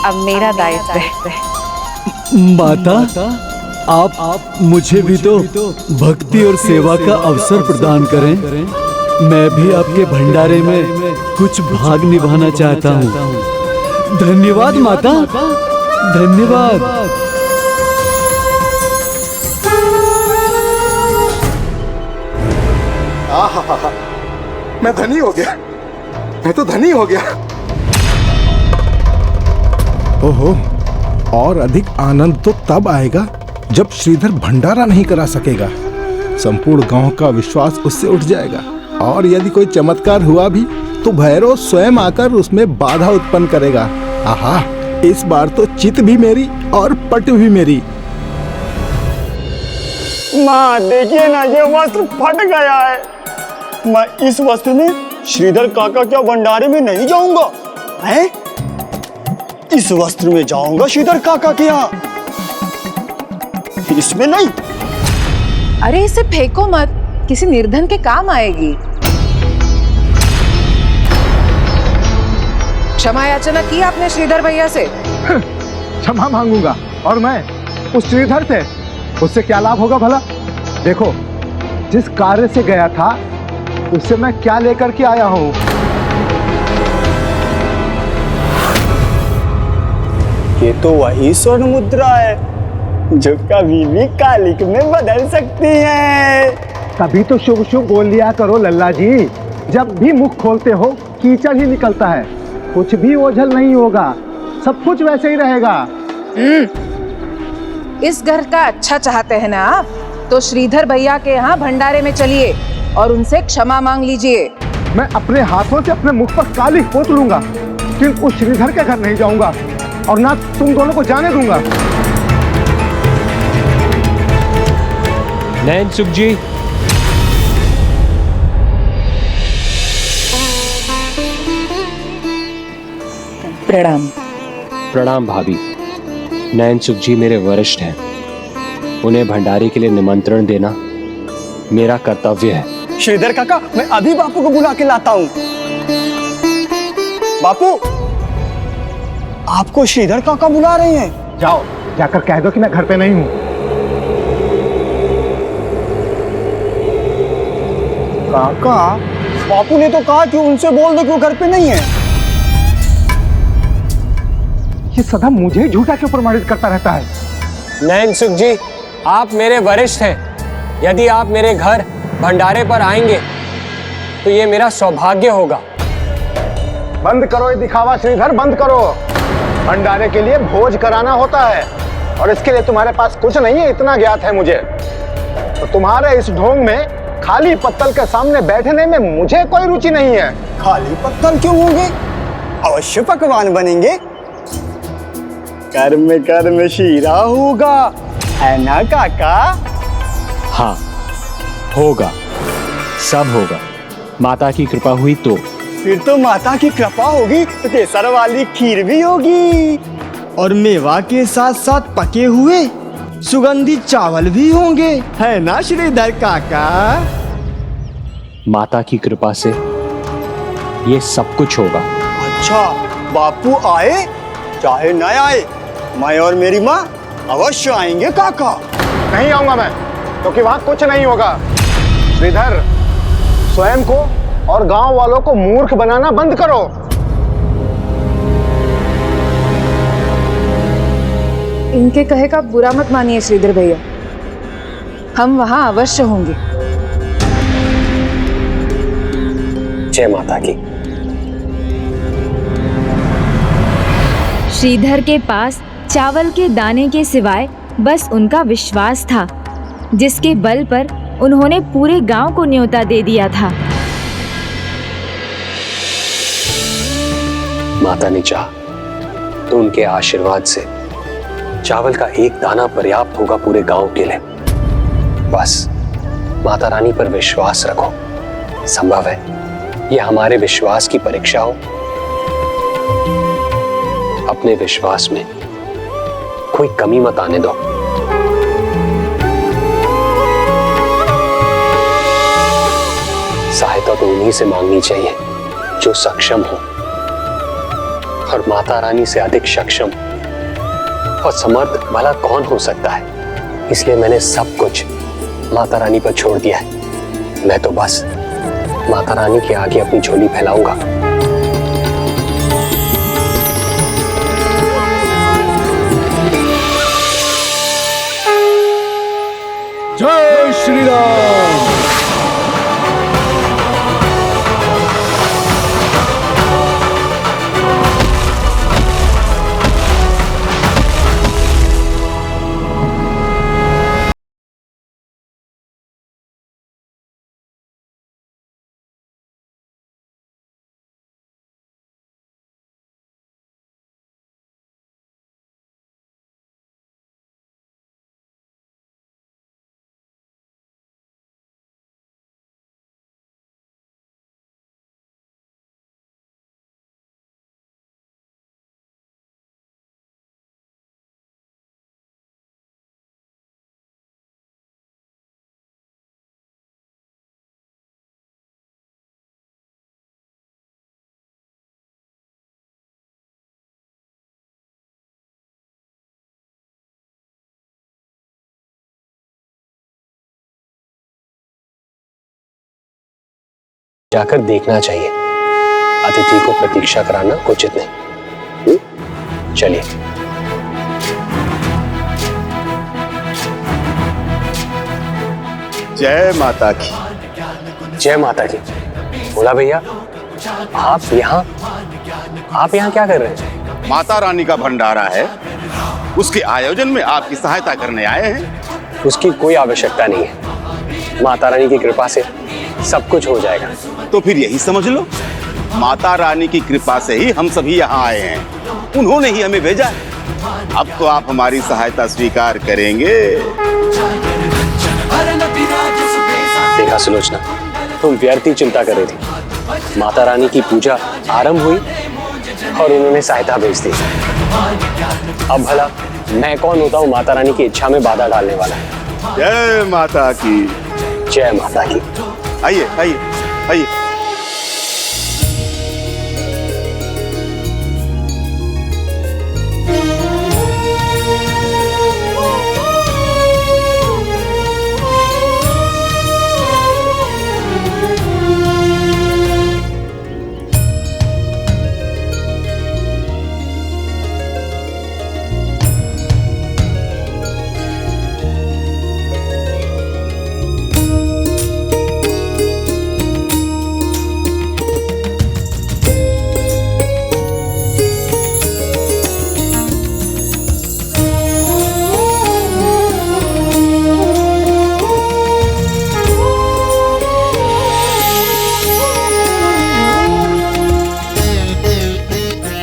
N: अब मेरा दायित्व है।
F: माता, आप मुझे भी तो भक्ति और सेवा का अवसर प्रदान करें। मैं भी आपके भंडारे में कुछ भाग निभाना चाहता हूँ। धन्यवाद माता, धन्यवाद।
L: आहा, मैं धनी हो गया, मैं तो धनी हो गया। ओहो, और अधिक आनंद तो तब आएगा जब श्रीधर भंडारा नहीं करा सकेगा। संपूर्ण गांव का विश्वास उससे उठ जाएगा और यदि कोई चमत्कार हुआ भी तो भैरव स्वयं आकर उसमें बाधा उत्पन्न करेगा। आहा, इस बार तो चित भी मेरी और पट भी मेरी।
I: माँ देखिए ना, ये वस्त्र फट गया है। मैं इस वस्त्र में श्रीधर काका के भंडारे में नहीं जाऊंगा। हैं? इस वस्त्र में जाऊंगा श्रीधर काका के यहाँ, इसमें नहीं।
J: अरे इसे फेंको मत, किसी निर्धन के काम आएगी। क्षमा याचना की आपने श्रीधर भैया से?
L: क्षमा मांगूंगा और मैं उस श्रीधर से, उससे क्या लाभ होगा भला? देखो, जिस कार्य से गया था उससे मैं क्या लेकर के आया हूँ।
I: ये तो वही स्वर्ण मुद्रा है जो कभी भी कालिक में बदल सकती है।
L: तभी तो शुभ शुभ बोल लिया करो लल्ला जी। जब भी मुख खोलते हो कीचड़ ही निकलता है, कुछ भी ओझल नहीं होगा, सब कुछ वैसे ही रहेगा।
J: इस घर का अच्छा चाहते हैं ना आप, तो श्रीधर भैया के यहाँ भंडारे में चलिए और उनसे क्षमा मांग लीजिए।
L: मैं अपने हाथों से अपने मुख पर कालिक पोत लूंगा, फिर उस श्रीधर के घर नहीं जाऊंगा और ना तुम दोनों को जाने दूंगा।
H: नैन सुख जी,
J: प्रणाम।
H: प्रणाम भाभी। नैन सुख जी मेरे वरिष्ठ हैं, उन्हें भंडारे के लिए निमंत्रण देना मेरा कर्तव्य है।
I: श्रीधर काका, मैं अभी बापू को बुला के लाता हूँ। बापू, आपको श्रीधर काका बुला रहे हैं।
L: जाओ, जाकर कह दो कि मैं घर पे नहीं हूँ।
I: काका, बापू ने तो कहा कि उनसे बोल दो कि वो घर पे नहीं है।
L: ये सदा मुझे ही झूठा क्यों प्रमाणित करता रहता है?
O: नैन सुख जी, आप मेरे वरिष्ठ हैं। यदि आप मेरे घर भंडारे पर आएंगे तो ये मेरा सौभाग्य होगा।
L: बंद करो ये दिखावा श्रीधर, बंद करो। भंडारे के लिए भोज कराना होता है और इसके लिए तुम्हारे पास कुछ नहीं है, इतना ज्ञात है मुझे। तो तुम्हारे इस ढोंग में खाली पत्तल के सामने बैठने में मुझे कोई रुचि नहीं है।
I: खाली पत्तल क्यों होंगे? अवश्य पकवान बनेंगे। कर्म कर्म शीरा होगा, है ना काका?
H: हाँ, होगा, सब होगा। माता की कृपा हुई तो।
I: फिर तो माता की कृपा होगी तो केसर वाली खीर भी होगी और मेवा के साथ साथ पके हुए सुगंधित चावल भी होंगे, है ना श्रीधर काका?
H: माता की कृपा से ये सब कुछ होगा।
I: अच्छा, बापू आए चाहे न आए, मैं और मेरी माँ अवश्य आएंगे काका।
L: नहीं आऊंगा मैं, क्योंकि वहां कुछ नहीं होगा। श्रीधर, स्वयं को और गांव वालों को मूर्ख बनाना बंद करो।
J: इनके कहे का बुरा मत मानिए श्रीधर भैया, हम वहां अवश्य होंगे।
H: जय माता की।
B: श्रीधर के पास चावल के दाने के सिवाय बस उनका विश्वास था, जिसके बल पर उन्होंने पूरे गांव को न्योता दे दिया था।
H: माता ने चाहा तो उनके आशीर्वाद से चावल का एक दाना पर्याप्त होगा पूरे गांव के लिए। बस माता रानी पर विश्वास रखो। संभव है ये हमारे विश्वास की परीक्षा हो। अपने विश्वास में कोई कमी मत आने दो। सहायता तो उन्हीं से मांगनी चाहिए जो सक्षम हो, और माता रानी से अधिक सक्षम और समर्थ भला कौन हो सकता है। इसलिए मैंने सब कुछ माता रानी पर छोड़ दिया है। मैं तो बस माता रानी के आगे अपनी झोली फैलाऊंगा।
F: जय श्री राम।
H: जाकर देखना चाहिए। अतिथि को प्रतीक्षा कराना उचित नहीं। चलिए।
L: जय माता की।
H: जय माता की। बोला भैया, आप यहाँ क्या कर रहे हैं?
L: माता रानी का भंडारा है, उसके आयोजन में आपकी सहायता करने आए हैं।
H: उसकी कोई आवश्यकता नहीं है। माता रानी की कृपा से सब कुछ हो जाएगा।
L: तो फिर यही समझ लो, माता रानी की कृपा से ही हम सभी यहाँ आए हैं। उन्होंने ही हमें भेजा है। अब तो आप हमारी सहायता स्वीकार करेंगे।
H: देखा सुलोचना, तुम व्यर्थ ही चिंता कर रही थी। माता रानी की पूजा आरंभ हुई और उन्होंने सहायता भेज दी। अब भला मैं कौन होता हूँ माता रानी की इच्छा में बाधा डालने वाला?
L: जय माता की।
H: जय माता की।
L: आइए आइए आइए।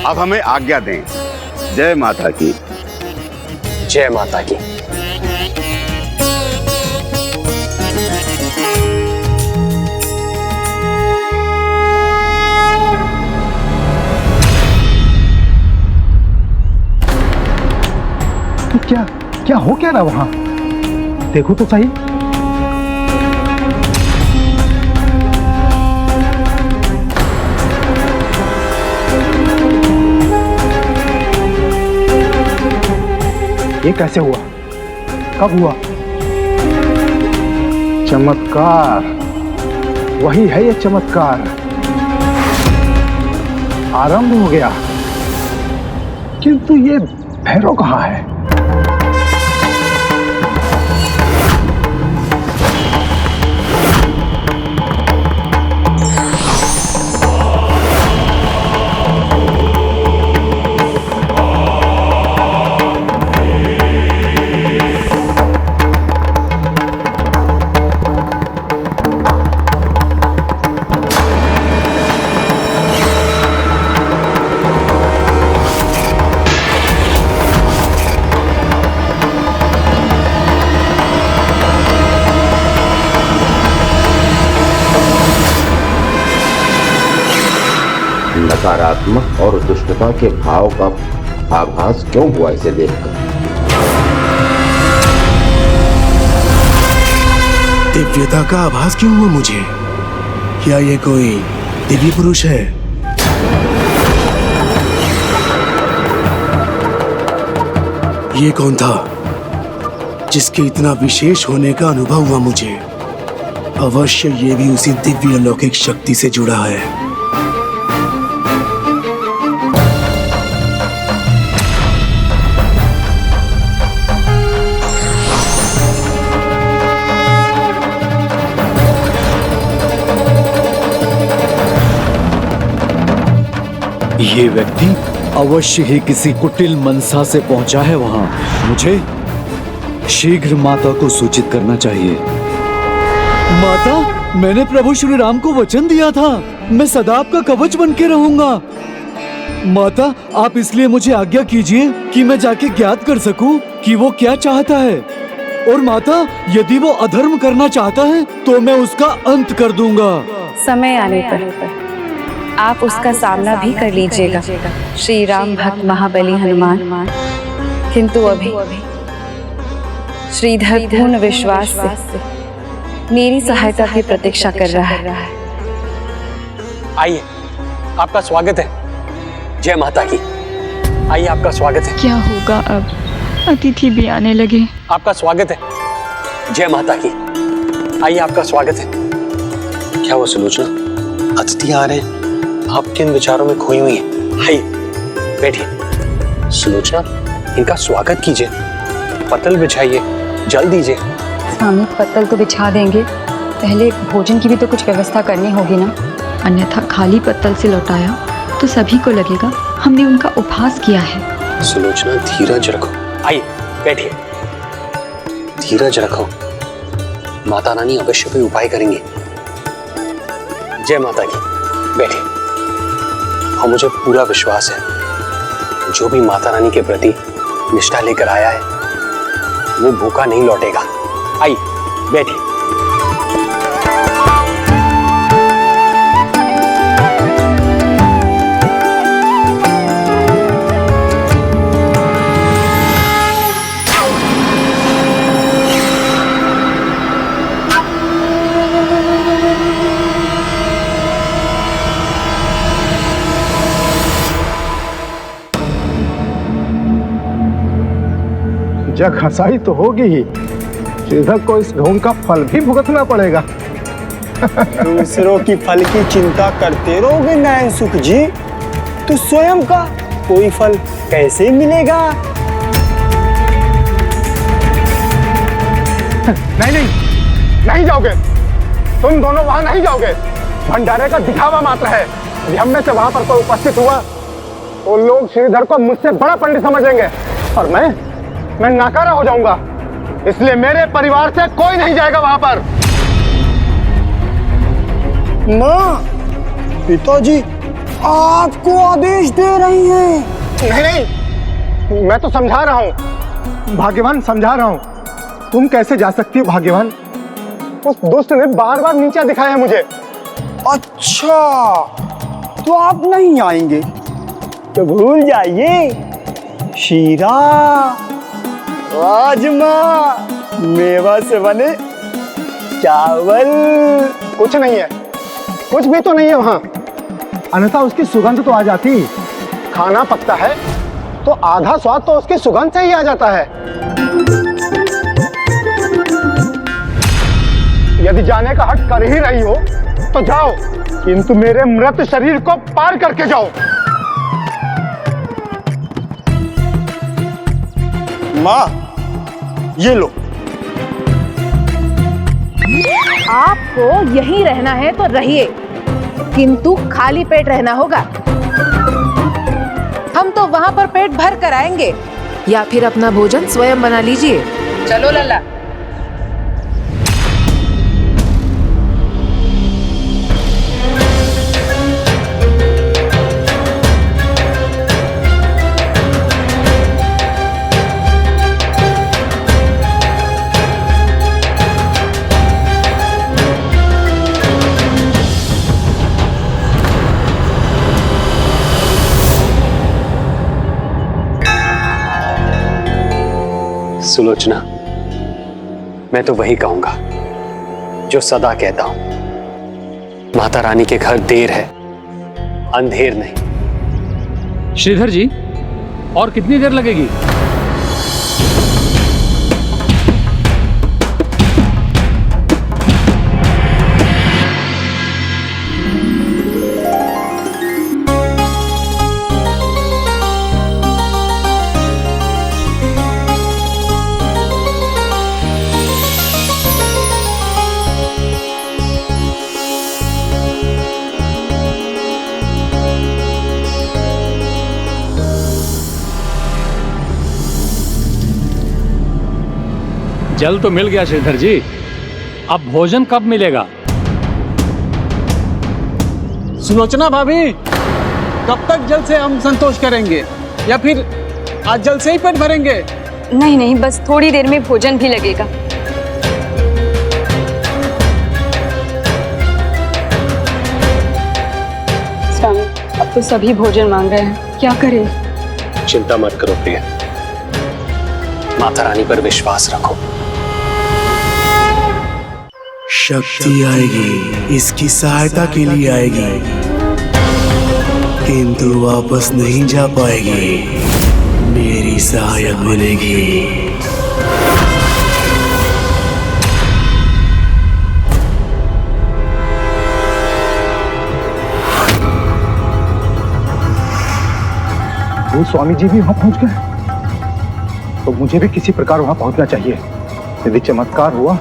L: अब हमें आज्ञा दें। जय माता की।
H: जय माता की।
D: तो क्या हो क्या रहा वहां? देखो तो सही। ये कैसे हुआ? कब हुआ? चमत्कार, वही है ये चमत्कार। आरंभ हो गया, किंतु ये भैरव कहाँ है?
P: नकारात्मक और दुष्टता के भाव का आभास क्यों हुआ इसे देखकर?
E: दिव्यता का आभास क्यों हुआ मुझे? क्या ये कोई दिव्य पुरुष है? ये कौन था जिसके इतना विशेष होने का अनुभव हुआ मुझे? अवश्य ये भी उसी दिव्य अलौकिक शक्ति से जुड़ा है।
F: ये व्यक्ति अवश्य ही किसी कुटिल मनसा से पहुंचा है वहां। मुझे शीघ्र माता को सूचित करना चाहिए। माता, मैंने प्रभु श्री राम को वचन दिया था, मैं सदा आपका कवच बन के रहूंगा। माता, आप इसलिए मुझे आज्ञा कीजिए कि मैं जाके ज्ञात कर सकूं कि वो क्या चाहता है। और माता, यदि वो अधर्म करना चाहता है तो मैं उसका अंत कर दूंगा।
N: समय आने पर आप उसका सामना भी कर लीजिएगा श्री राम भक्त महाबली हनुमान। किंतु अभी श्रीधर पूर्ण विश्वास से मेरी सहायता की प्रतीक्षा कर रहा है।
O: आइए, आपका स्वागत है। जय माता की। आइए, आपका स्वागत है।
M: क्या होगा अब? अतिथि भी आने लगे।
O: आपका स्वागत है। जय माता की। आइए, आपका स्वागत है। क्या वो सुलोचना, अतिथि आ रहे हैं? आप किन विचारों में खोई हुई हैं? आइए, बैठिए। सुलोचना, इनका स्वागत कीजिए, पत्तल बिछाइए, जल दीजिए।
M: स्वामी, पत्तल तो बिछा देंगे, पहले भोजन की भी तो कुछ व्यवस्था करनी होगी ना। अन्यथा खाली पत्तल से लौटाया तो सभी को लगेगा हमने उनका उपहास किया है।
O: सुलोचना, धीरज रखो। आइए, बैठिए। धीरज रखो, माता रानी अवश्य कोई उपाय करेंगे। जय माता की। बैठिए। और मुझे पूरा विश्वास है, जो भी माता रानी के प्रति निष्ठा लेकर आया है वो भूखा नहीं लौटेगा। आइए, बैठिए।
I: जग हंसाई तो होगी ही, श्रीधर को इस ढोंग का फल भी भुगतना पड़ेगा। दूसरों की फल की चिंता करते रहोगे नयन सुख जी, तो स्वयं का कोई फल कैसे मिलेगा? नहीं नहीं, नहीं जाओगे तुम दोनों, वहां नहीं जाओगे। भंडारे का दिखावा मात्र है। यदि हम में से वहां पर कोई उपस्थित हुआ तो लोग श्रीधर को मुझसे बड़ा पंडित समझेंगे और मैं नाकारा हो जाऊंगा। इसलिए मेरे परिवार से कोई नहीं जाएगा वहां पर। माँ, पिताजी आपको आदेश दे रही हैं। नहीं नहीं, मैं तो समझा रहा हूँ भाग्यवान, समझा रहा हूँ। तुम कैसे जा सकती हो भाग्यवान? उस दुष्ट ने बार बार नीचा दिखाया है मुझे। अच्छा, तो आप नहीं आएंगे तो भूल जाइए। शीरा, राजमा, मेवा से बने चावल, कुछ नहीं है, कुछ भी तो नहीं है वहां। अन्यथा उसकी सुगंध तो आ जाती। खाना पकता है तो आधा स्वाद तो उसकी सुगंध से ही आ जाता है। यदि जाने का हट कर ही रही हो तो जाओ, किंतु मेरे मृत शरीर को पार करके जाओ। माँ, ये लो।
J: आपको यहीं रहना है तो रहिए, किंतु खाली पेट रहना होगा। हम तो वहाँ पर पेट भर कर आएंगे।
B: या फिर अपना भोजन स्वयं बना लीजिए।
J: चलो लल्ला।
H: सुलोचना, मैं तो वही कहूंगा जो सदा कहता हूं, माता रानी के घर देर है, अंधेर नहीं।
Q: श्रीधर जी, और कितनी देर लगेगी? जल तो मिल गया श्रीधर जी, अब भोजन कब मिलेगा?
D: सुलोचना भाभी, कब तक जल से हम संतोष करेंगे, या फिर आज जल से ही पेट भरेंगे?
M: नहीं नहीं, बस थोड़ी देर में भोजन भी लगेगा। स्वामी, अब तो सभी भोजन मांग रहे हैं, क्या करें?
H: चिंता मत करो प्रिय, माता रानी पर विश्वास रखो।
E: शक्ति आएगी, इसकी सहायता के लिए आएगी, किंतु वापस नहीं जा पाएगी, मेरी सहायक बनेगी।
D: वो स्वामी जी भी वहां पहुंच गए, तो मुझे भी किसी प्रकार वहां पहुंचना चाहिए। यदि चमत्कार हुआ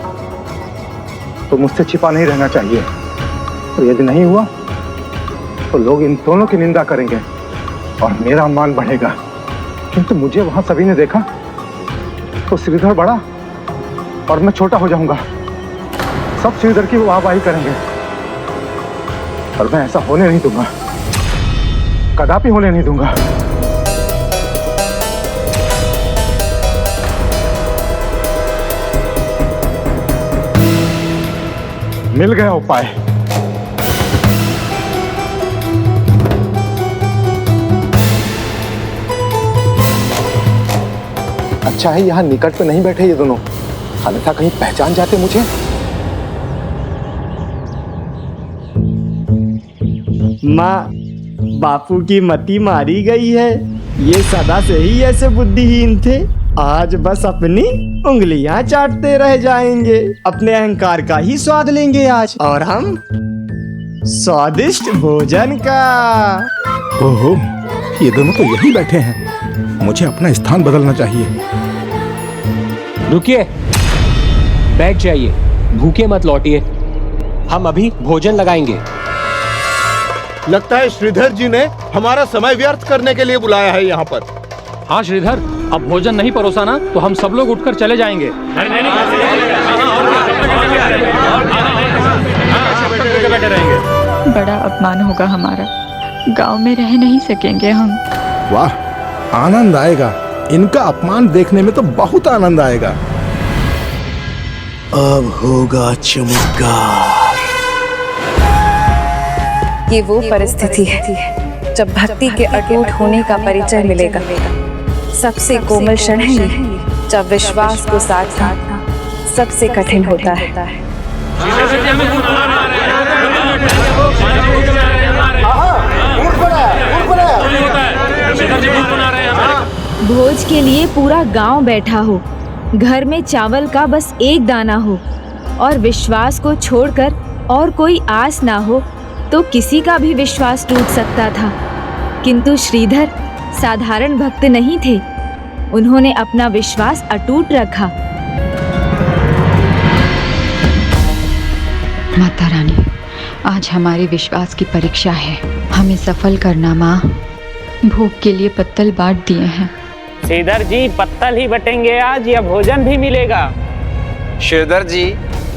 D: तो मुझसे छिपा नहीं रहना चाहिए, और यदि नहीं हुआ तो लोग इन दोनों की निंदा करेंगे और मेरा मान बढ़ेगा। किंतु मुझे वहां सभी ने देखा तो श्रीधर बड़ा और मैं छोटा हो जाऊंगा। सब श्रीधर की वाहवाही करेंगे, और मैं ऐसा होने नहीं दूंगा, कदापि होने नहीं दूंगा। मिल गया उपाय। अच्छा है यहां निकट पे नहीं बैठे ये दोनों, अन्यथा कहीं पहचान जाते मुझे।
I: माँ, बापू की मति मारी गई है। ये सदा से ही ऐसे बुद्धिहीन थे, आज बस अपनी उंगलियां चाटते रह जाएंगे। अपने अहंकार का ही स्वाद लेंगे आज, और हम स्वादिष्ट भोजन का।
L: ओहो, ये दोनों तो यहीं बैठे हैं, मुझे अपना स्थान बदलना चाहिए।
O: रुकिए, बैठ जाइए, भूखे मत लौटिए, हम अभी भोजन लगाएंगे।
L: लगता है श्रीधर जी ने हमारा समय व्यर्थ करने के लिए बुलाया है यहाँ पर।
Q: हाँ श्रीधर, अब भोजन नहीं परोसा ना तो हम सब लोग उठकर चले जाएंगे।
M: बड़ा अपमान होगा हमारा, गांव में रह नहीं सकेंगे हम।
L: वाह, आनंद आएगा, इनका अपमान देखने में तो बहुत आनंद आएगा।
E: अब होगा चमत्कार।
N: ये वो परिस्थिति है जब भक्ति के अटूट होने का परिचय मिलेगा। सबसे कोमल क्षण है ये, जब विश्वास को साधना सबसे कठिन होता है।
B: भोज के लिए पूरा गांव बैठा हो, घर में चावल का बस एक दाना हो, और विश्वास को छोड़कर और कोई आस ना हो, तो किसी का भी विश्वास टूट सकता था। किंतु श्रीधर साधारण भक्त नहीं थे, उन्होंने अपना विश्वास अटूट रखा।
M: माता रानी, आज हमारे विश्वास की परीक्षा है, हमें सफल करना माँ। भोग के लिए पत्तल बांट दिए हैं।
R: श्रीधर जी, पत्तल ही बटेंगे आज या भोजन भी मिलेगा?
S: श्रीधर जी,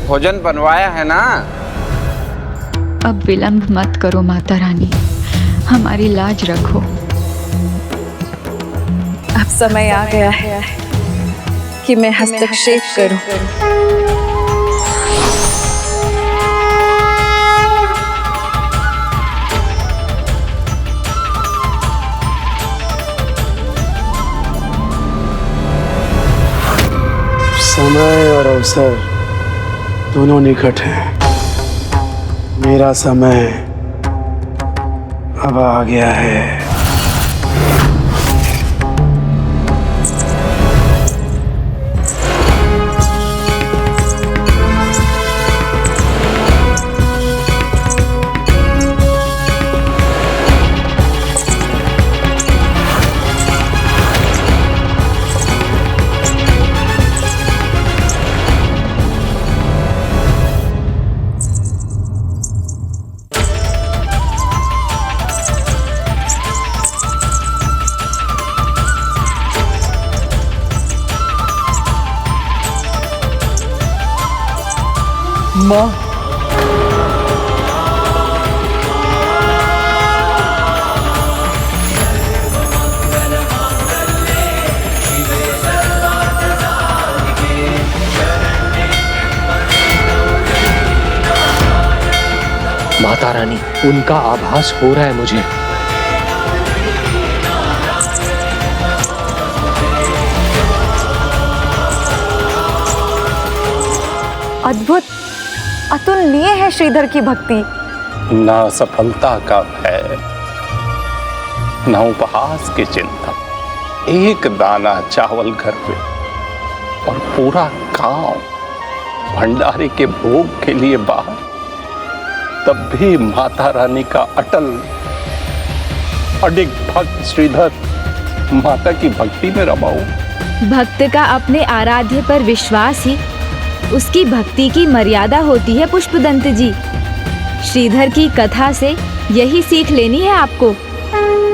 S: भोजन बनवाया है ना?
M: अब विलंब मत करो माता रानी, हमारी लाज रखो।
N: अब समय आ गया है कि मैं हस्तक्षेप करूं।
E: समय और अवसर दोनों निकट हैं। मेरा समय अब आ गया है।
F: माँ,
H: माता रानी, उनका आभास हो रहा है मुझे।
N: अद्भुत, अतुलनीय है श्रीधर की भक्ति।
C: न सफलता का भय, न उपहास की चिंता। एक दाना चावल घर पे और पूरा गांव भंडारे के भोग के लिए बाहर, तब भी माता रानी का अटल अडिग भक्त श्रीधर माता की भक्ति में रमाऊ।
B: भक्त का अपने आराध्य पर विश्वास ही उसकी भक्ति की मर्यादा होती है। पुष्पदंत जी, श्रीधर की कथा से यही सीख लेनी है आपको।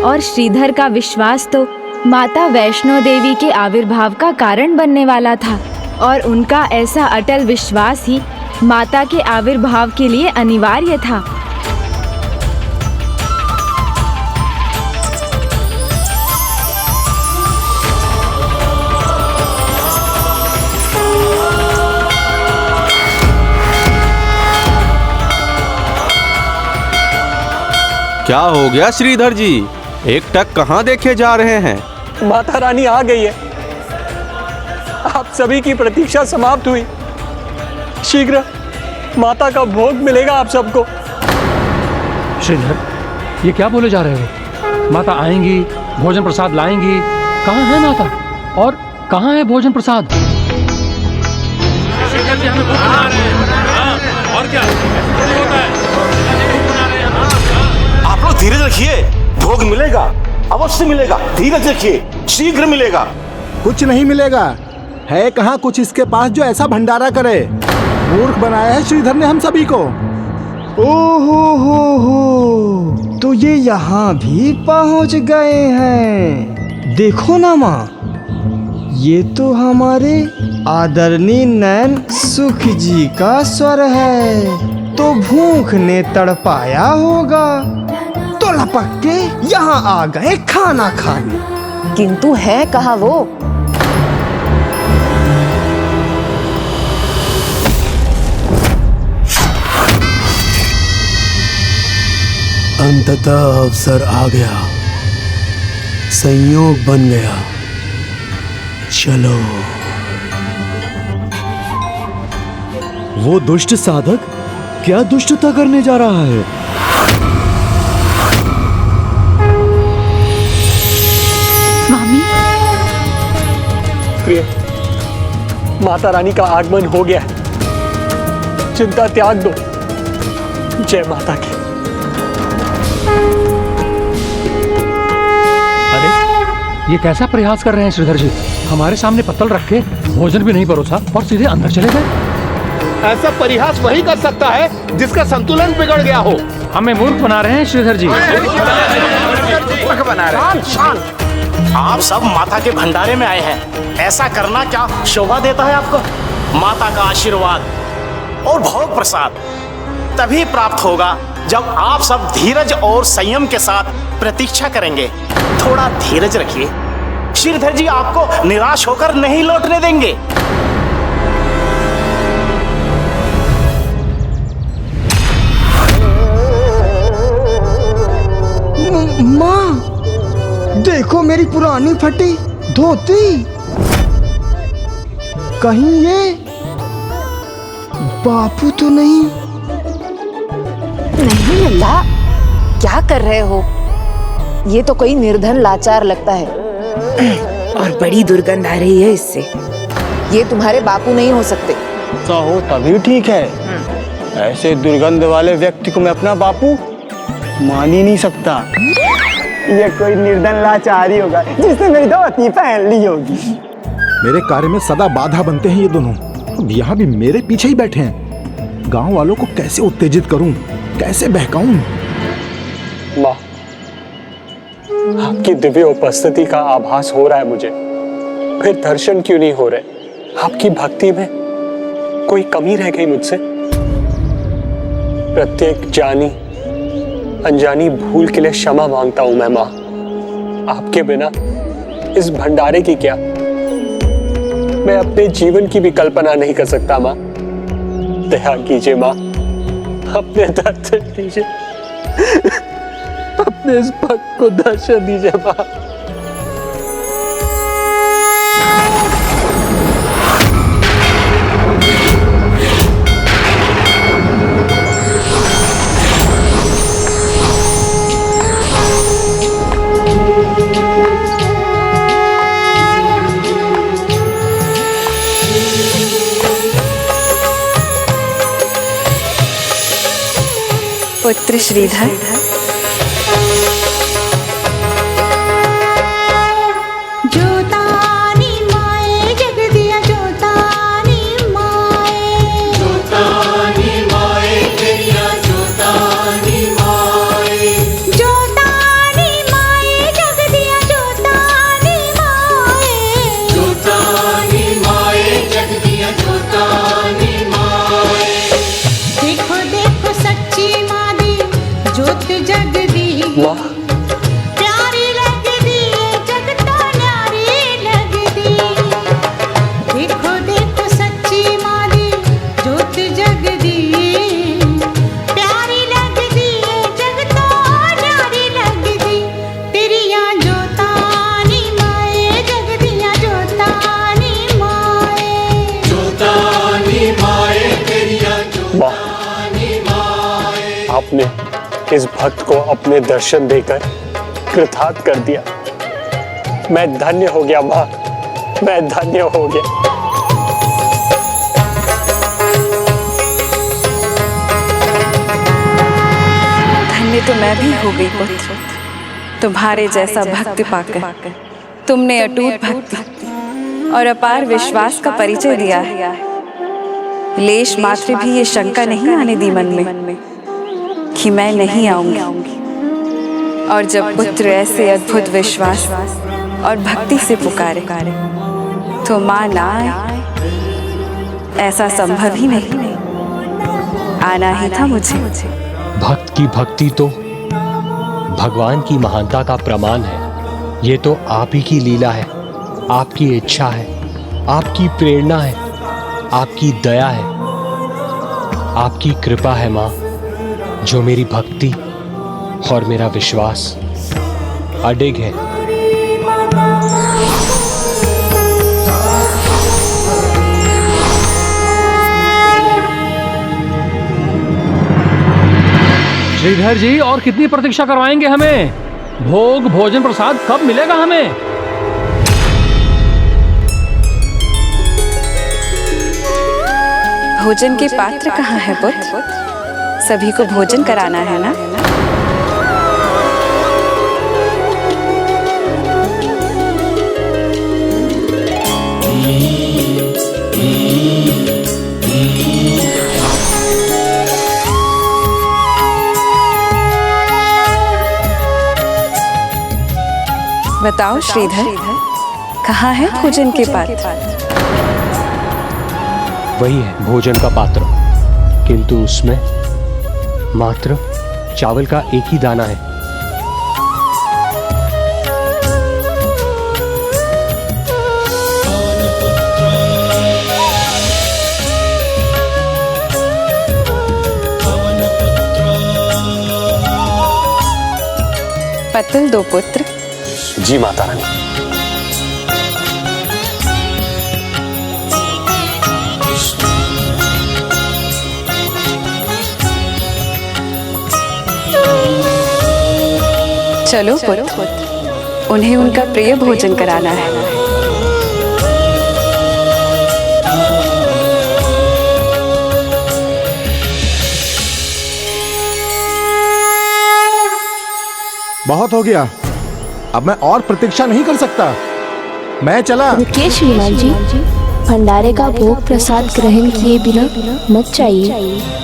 B: और श्रीधर का विश्वास तो माता वैष्णो देवी के आविर्भाव का कारण बनने वाला था, और उनका ऐसा अटल विश्वास ही माता के आविर्भाव के लिए अनिवार्य था।
T: क्या हो गया श्रीधर जी, एकटक कहाँ देखे जा रहे हैं?
D: माता रानी आ गई है। आप सभी की प्रतीक्षा समाप्त हुई। शीघ्र माता का भोग मिलेगा आप सबको।
Q: श्रीधर, ये क्या बोले जा रहे हो? माता आएंगी, भोजन प्रसाद लाएंगी। कहाँ है माता और कहाँ है भोजन प्रसाद?
U: श्रीधर जी हमें भोग बना रहे हैं। और क्या होता है?
V: आप लोग धीरज रखिए, भोग मिलेगा, अवश्य मिलेगा। धीरज रखिए, शीघ्र मिलेगा।
L: कुछ नहीं मिलेगा। है कहाँ कुछ इसके पास जो ऐसा भंडारा करे? मूर्ख बनाया है श्रीधर ने हम सभी को।
I: हो, तो ये यहाँ भी पहुँच गए हैं। देखो ना माँ, ये तो हमारे आदरणीय नैन सुख जी का स्वर है। तो भूख ने तड़पाया होगा, तो लपक के यहाँ आ गए खाना खाने।
J: किंतु है कहाँ वो?
E: अंततः अवसर आ गया, संयोग बन गया। चलो।
F: वो दुष्ट साधक क्या दुष्टता करने जा रहा है?
A: स्वामी,
D: प्रिय, माता रानी का आगमन हो गया है। चिंता त्याग दो। जय माता की।
Q: अरे, ये कैसा प्रयास कर रहे हैं श्रीधर जी? हमारे सामने पत्तल रख के भोजन भी नहीं परोसा और सीधे अंदर चले गए।
C: ऐसा परिहास वही कर सकता है जिसका संतुलन बिगड़ गया हो।
Q: हमें मूर्ख बना रहे हैं श्रीधर जी।
V: शांत। आप सब माता के भंडारे में आए हैं, ऐसा करना क्या शोभा देता है आपको? माता का आशीर्वाद और भोग प्रसाद तभी प्राप्त होगा जब आप सब धीरज और संयम के साथ प्रतीक्षा करेंगे। थोड़ा धीरज रखिए, श्रीधर जी आपको निराश होकर नहीं लौटने देंगे।
I: माँ, देखो मेरी पुरानी फटी धोती। कहीं ये बापू तो नहीं?
J: नहीं अल्लाह, क्या कर रहे हो? ये तो कोई निर्धन लाचार लगता है और बड़ी दुर्गंध आ रही है इससे। ये तुम्हारे बापू नहीं हो सकते।
I: तो हो तभी ठीक है। ऐसे दुर्गंध वाले व्यक्ति को मैं अपना बापू मान ही नहीं सकता। ये कोई निर्धन लाचार ही होगा जिसने मेरी धोती पहन ली होगी।
L: मेरे कार्य में सदा बाधा बनते हैं ये दोनों। अब यहाँ भी मेरे पीछे ही बैठे हैं। गांव वालों को कैसे उत्तेजित करूं, कैसे बहकाऊं?
H: माँ, आपकी दिव्य उपस्थिति का आभास हो रहा है मुझे, फिर दर्शन क्यों नहीं हो रहे? आपकी भक्ति में कोई कमी रह गई मुझसे? प्रत्येक जानी अनजानी भूल के लिए क्षमा मांगता हूं मैं माँ। आपके बिना इस भंडारे की क्या, मैं अपने जीवन की भी कल्पना नहीं कर सकता माँ। दया कीजिए माँ, अपने दर्शन दीजिए, अपने इस भक्त को दर्शन दीजिए माँ।
N: पुत्र श्रीधर,
G: जोतानी माए जग दिया, जोतानी माए, जोतानी माए तेरिया, जोतानी माए, जोतानी माए जग दिया, जोतानी माए, जोतानी माए जग दिया, जोतानी माए। देखो देखो सच्ची माँ दी जोत जग दी, प्यारी लगदी जगता न्यारी लगदी। देखो देखो सच्ची माँ दी जोत जग दी, प्यारी लगदी जगता न्यारी लगदी। तेरिया जोतानी माए जग दिया, जोतानी माए, जोतानी माए तेरिया, जोतानी माए।
H: आपने इस भक्त को अपने दर्शन देकर कृतार्थ कर दिया। मैं धन्य हो गया माँ, मैं धन्य हो गया।
N: धन्य तो मैं भी हो गई पुत्र, तुम्हारे जैसा भक्त पाकर। तुमने अटूट भक्ति और अपार विश्वास का परिचय दिया है। लेश मात्र भी ये शंका नहीं आने दी मन में कि मैं नहीं आऊंगी। और जब पुत्र ऐसे अद्भुत विश्वास और भक्ति से पुकारे तो माँ ना आए, ऐसा संभव ही नहीं। आना ही था मुझे।
K: भक्त की भक्ति तो भगवान की महानता का प्रमाण है। ये तो आप ही की लीला है, आपकी इच्छा है, आपकी प्रेरणा है, आपकी दया है, आपकी कृपा है माँ, जो मेरी भक्ति और मेरा विश्वास अडिग है।
Q: श्रीधर जी, और कितनी प्रतीक्षा करवाएंगे हमें? भोग भोजन प्रसाद कब मिलेगा हमें?
N: भोजन के पात्र कहाँ है पुत्र? सभी को भोजन कराना है ना? बताओ श्रीधर, कहाँ है भोजन के पात्र?
K: वही है भोजन का पात्र, किंतु उसमें मात्र चावल का एक ही दाना है।
N: पत्तल दो पुत्र।
H: जी माता रानी।
N: चलो पुत्र, उन्हें उनका प्रिय भोजन कराना है।
L: बहुत हो गया, अब मैं और प्रतीक्षा नहीं कर सकता। मैं चला।
O: रुकिए श्रीमान जी, भंडारे का भोग प्रसाद ग्रहण किए बिना मत जाइए।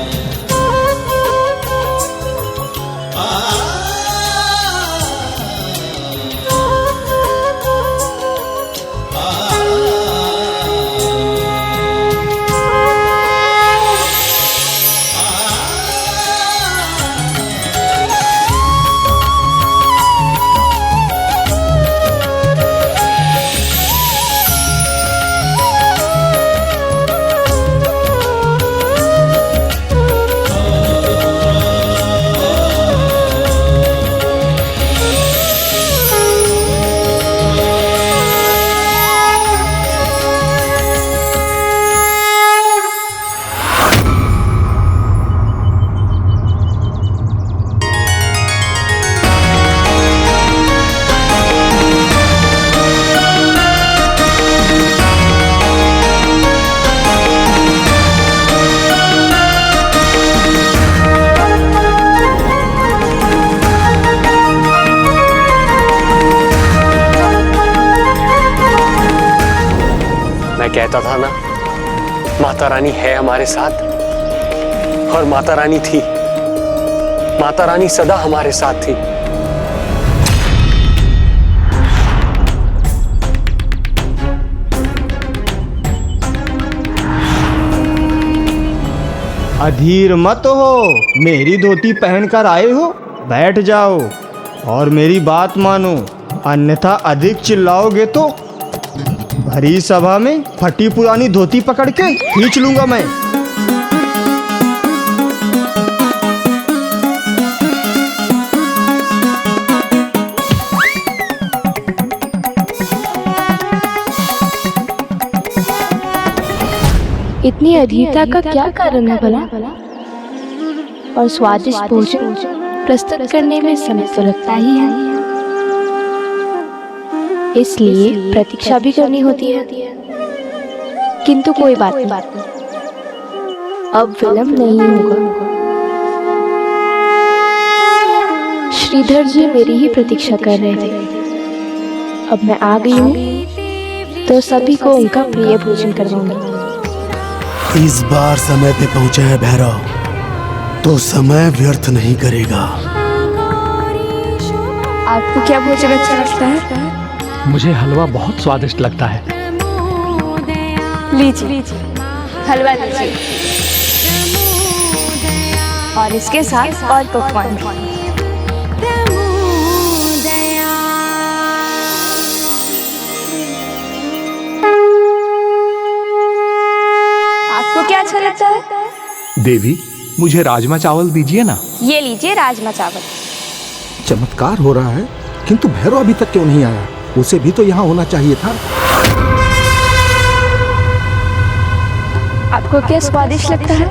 H: कहता था ना, माता रानी है हमारे साथ, और माता रानी थी। माता रानी सदा हमारे साथ थी।
I: अधीर मत हो, मेरी धोती पहनकर आए हो, बैठ जाओ और मेरी बात मानो, अन्यथा अधिक चिल्लाओगे तो भरी सभा में फटी पुरानी धोती पकड़ के खींच लूंगा मैं।
O: इतनी अधीरता का क्या कारण है भला? और स्वादिष्ट भोजन प्रस्तुत करने में समय तो लगता ही है, इसलिए प्रतीक्षा भी करनी होती है। किंतु कोई बात नहीं, अब विलंब नहीं होगा। श्रीधर जी मेरी ही प्रतीक्षा कर रहे थे, अब मैं आ गई हूँ तो सभी को उनका प्रिय भोजन करवाऊंगी।
E: इस बार समय पे पहुंचा है भैरव, तो समय व्यर्थ नहीं करेगा।
O: आपको क्या भोजन अच्छा लगता है?
Q: मुझे हलवा बहुत स्वादिष्ट लगता है।
O: लीजिए हलवा लीजिए, और इसके साथ और पकवान भी। आपको क्या अच्छा लगता है?
L: देवी, मुझे राजमा चावल दीजिए ना।
O: ये लीजिए राजमा चावल।
L: चमत्कार हो रहा है, किंतु भैरव अभी तक क्यों नहीं आया? उसे भी तो यहाँ होना चाहिए था।
O: आपको क्या स्वादिष्ट लगता है?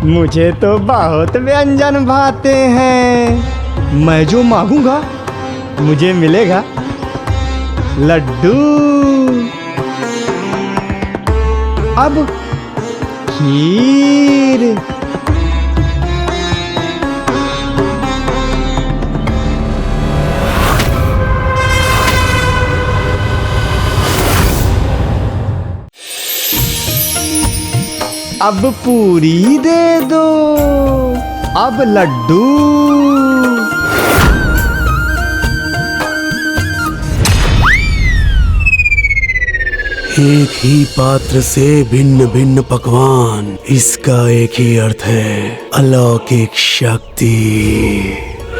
I: मुझे तो बहुत व्यंजन भाते हैं। मैं जो मांगूंगा मुझे मिलेगा। लड्डू, अब खीर, अब पूरी दे दो, अब लड्डू।
E: एक ही पात्र से भिन्न भिन्न पकवान, इसका एक ही अर्थ है, अलौकिक शक्ति।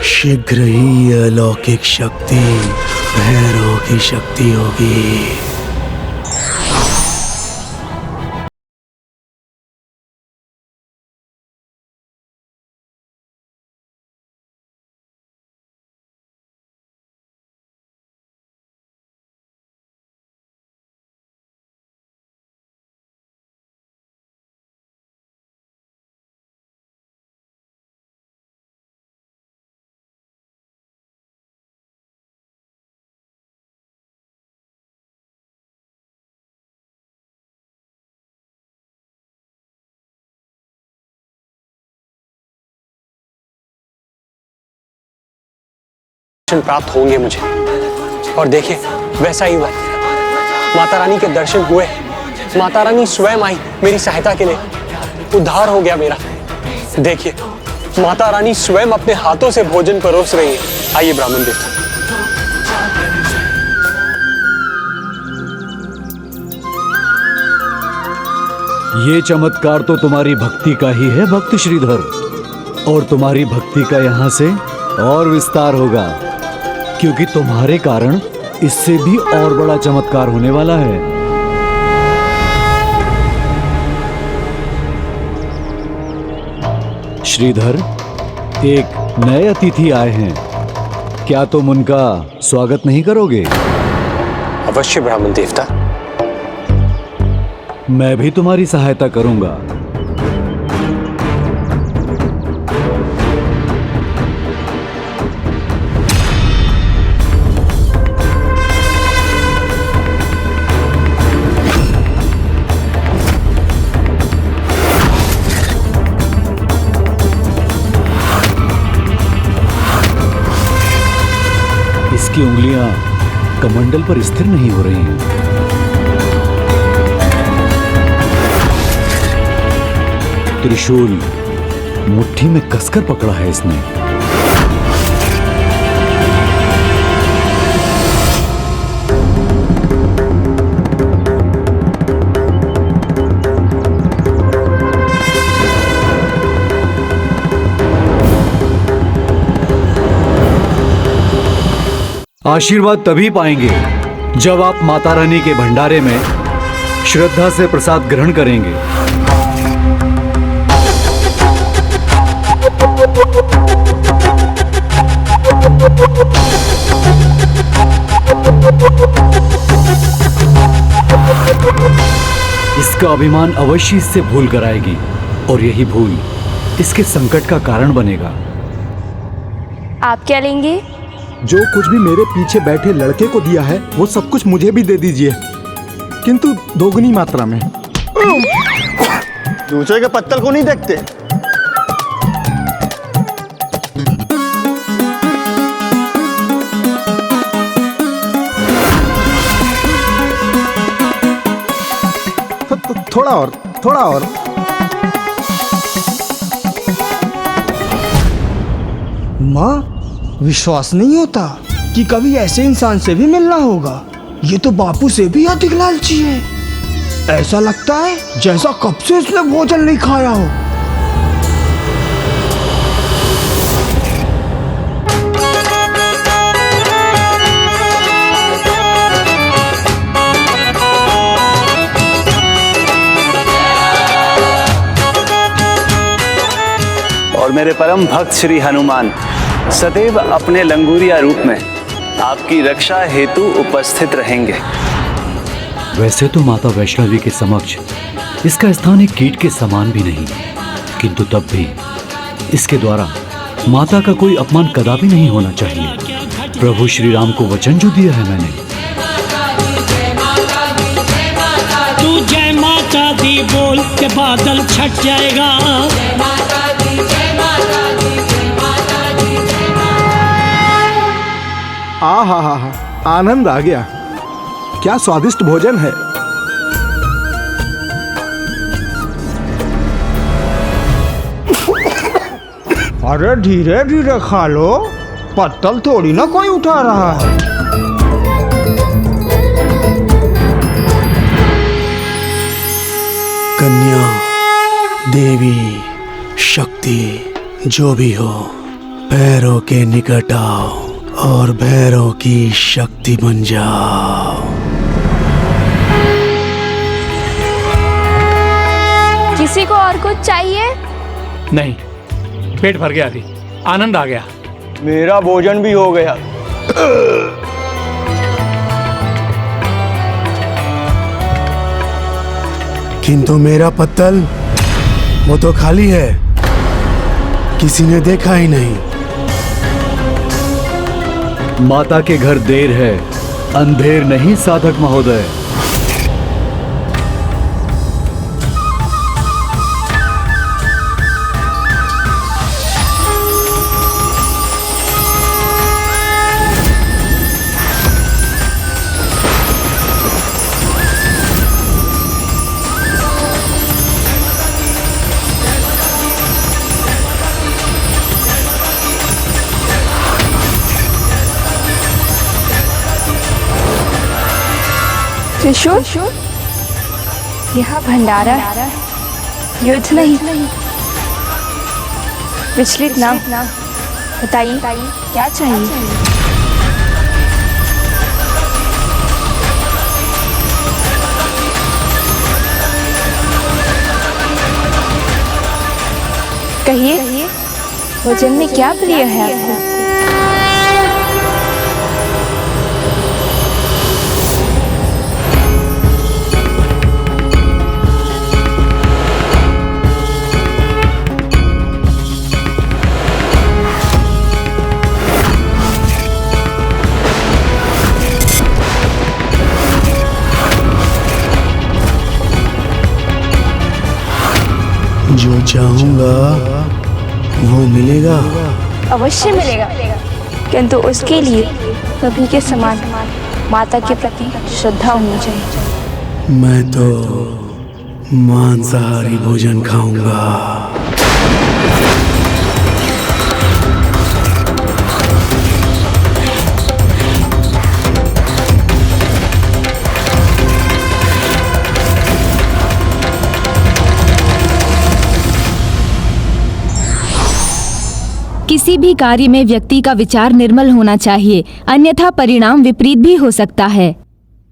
E: शीघ्र ही अलौकिक शक्ति भैरव की शक्ति होगी।
H: दर्शन प्राप्त होंगे मुझे। और देखिए वैसा ही हुआ, माता रानी के दर्शन हुए, माता रानी स्वयं आई मेरी सहायता के लिए, उद्धार हो गया मेरा। देखिए माता रानी स्वयं अपने हाथों से भोजन परोस रही है। आइए ब्राह्मण देवता।
F: ये चमत्कार तो तुम्हारी भक्ति का ही है भक्त श्रीधर, और तुम्हारी भक्ति का यहाँ से और विस्तार होगा, क्योंकि तुम्हारे कारण इससे भी और बड़ा चमत्कार होने वाला है। श्रीधर, एक नए अतिथि आए हैं, क्या तुम उनका स्वागत नहीं करोगे?
H: अवश्य ब्राह्मण देवता।
F: मैं भी तुम्हारी सहायता करूंगा। इसकी उंगलियां कमंडल पर स्थिर नहीं हो रही हैं। त्रिशूल मुट्ठी में कसकर पकड़ा है इसने। आशीर्वाद तभी पाएंगे जब आप माता रानी के भंडारे में श्रद्धा से प्रसाद ग्रहण करेंगे। इसका अभिमान अवश्य इससे भूल कर आएगी, और यही भूल इसके संकट का कारण बनेगा।
O: आप क्या लेंगे?
P: जो कुछ भी मेरे पीछे बैठे लड़के को दिया है वो सब कुछ मुझे भी दे दीजिए, किंतु दोगुनी मात्रा में।
I: दूसरे के पत्तल को नहीं देखते।
P: थोड़ा और, थोड़ा और।
I: माँ, विश्वास नहीं होता कि कभी ऐसे इंसान से भी मिलना होगा। ये तो बापू से भी अधिक लालची है। ऐसा लगता है जैसा कब से इसने भोजन नहीं खाया हो।
R: और मेरे परम भक्त श्री हनुमान सदैव अपने लंगूरिया रूप में आपकी रक्षा हेतु उपस्थित रहेंगे।
F: वैसे तो माता वैष्णवी के समक्ष इसका स्थान एक कीट के समान भी नहीं, किंतु तब भी इसके द्वारा माता का कोई अपमान कदापि नहीं होना चाहिए। प्रभु श्री राम को वचन जो दिया है मैंने,
W: तू जय माता दी बोल के बादल छट जाएगा।
P: आहा, आनंद आ गया। क्या स्वादिष्ट भोजन है।
I: अरे धीरे धीरे खा लो, पत्तल थोड़ी ना कोई उठा रहा है।
E: कन्या, देवी, शक्ति, जो भी हो, पैरों के निकट आओ और भैरव की शक्ति बन जाओ।
O: किसी को और कुछ चाहिए?
Q: नहीं, पेट भर गया, अभी आनंद आ गया।
I: मेरा भोजन भी हो गया।
E: किंतु मेरा पत्तल वो तो खाली है, किसी ने देखा ही नहीं।
F: माता के घर देर है, अंधेर नहीं साधक महोदय।
O: त्रिशूल? यह भंडारा युद्ध नहीं, विचलित ना, बताइए क्या चाहिए? कहिए, भोजन में क्या प्रिय है आपको?
E: जो चाहूंगा वो मिलेगा।
O: अवश्य मिलेगा, किंतु उसके लिए सभी के समान माता के प्रति श्रद्धा होनी चाहिए।
E: मैं तो मांसाहारी भोजन खाऊंगा।
B: किसी भी कार्य में व्यक्ति का विचार निर्मल होना चाहिए, अन्यथा परिणाम विपरीत भी हो सकता है।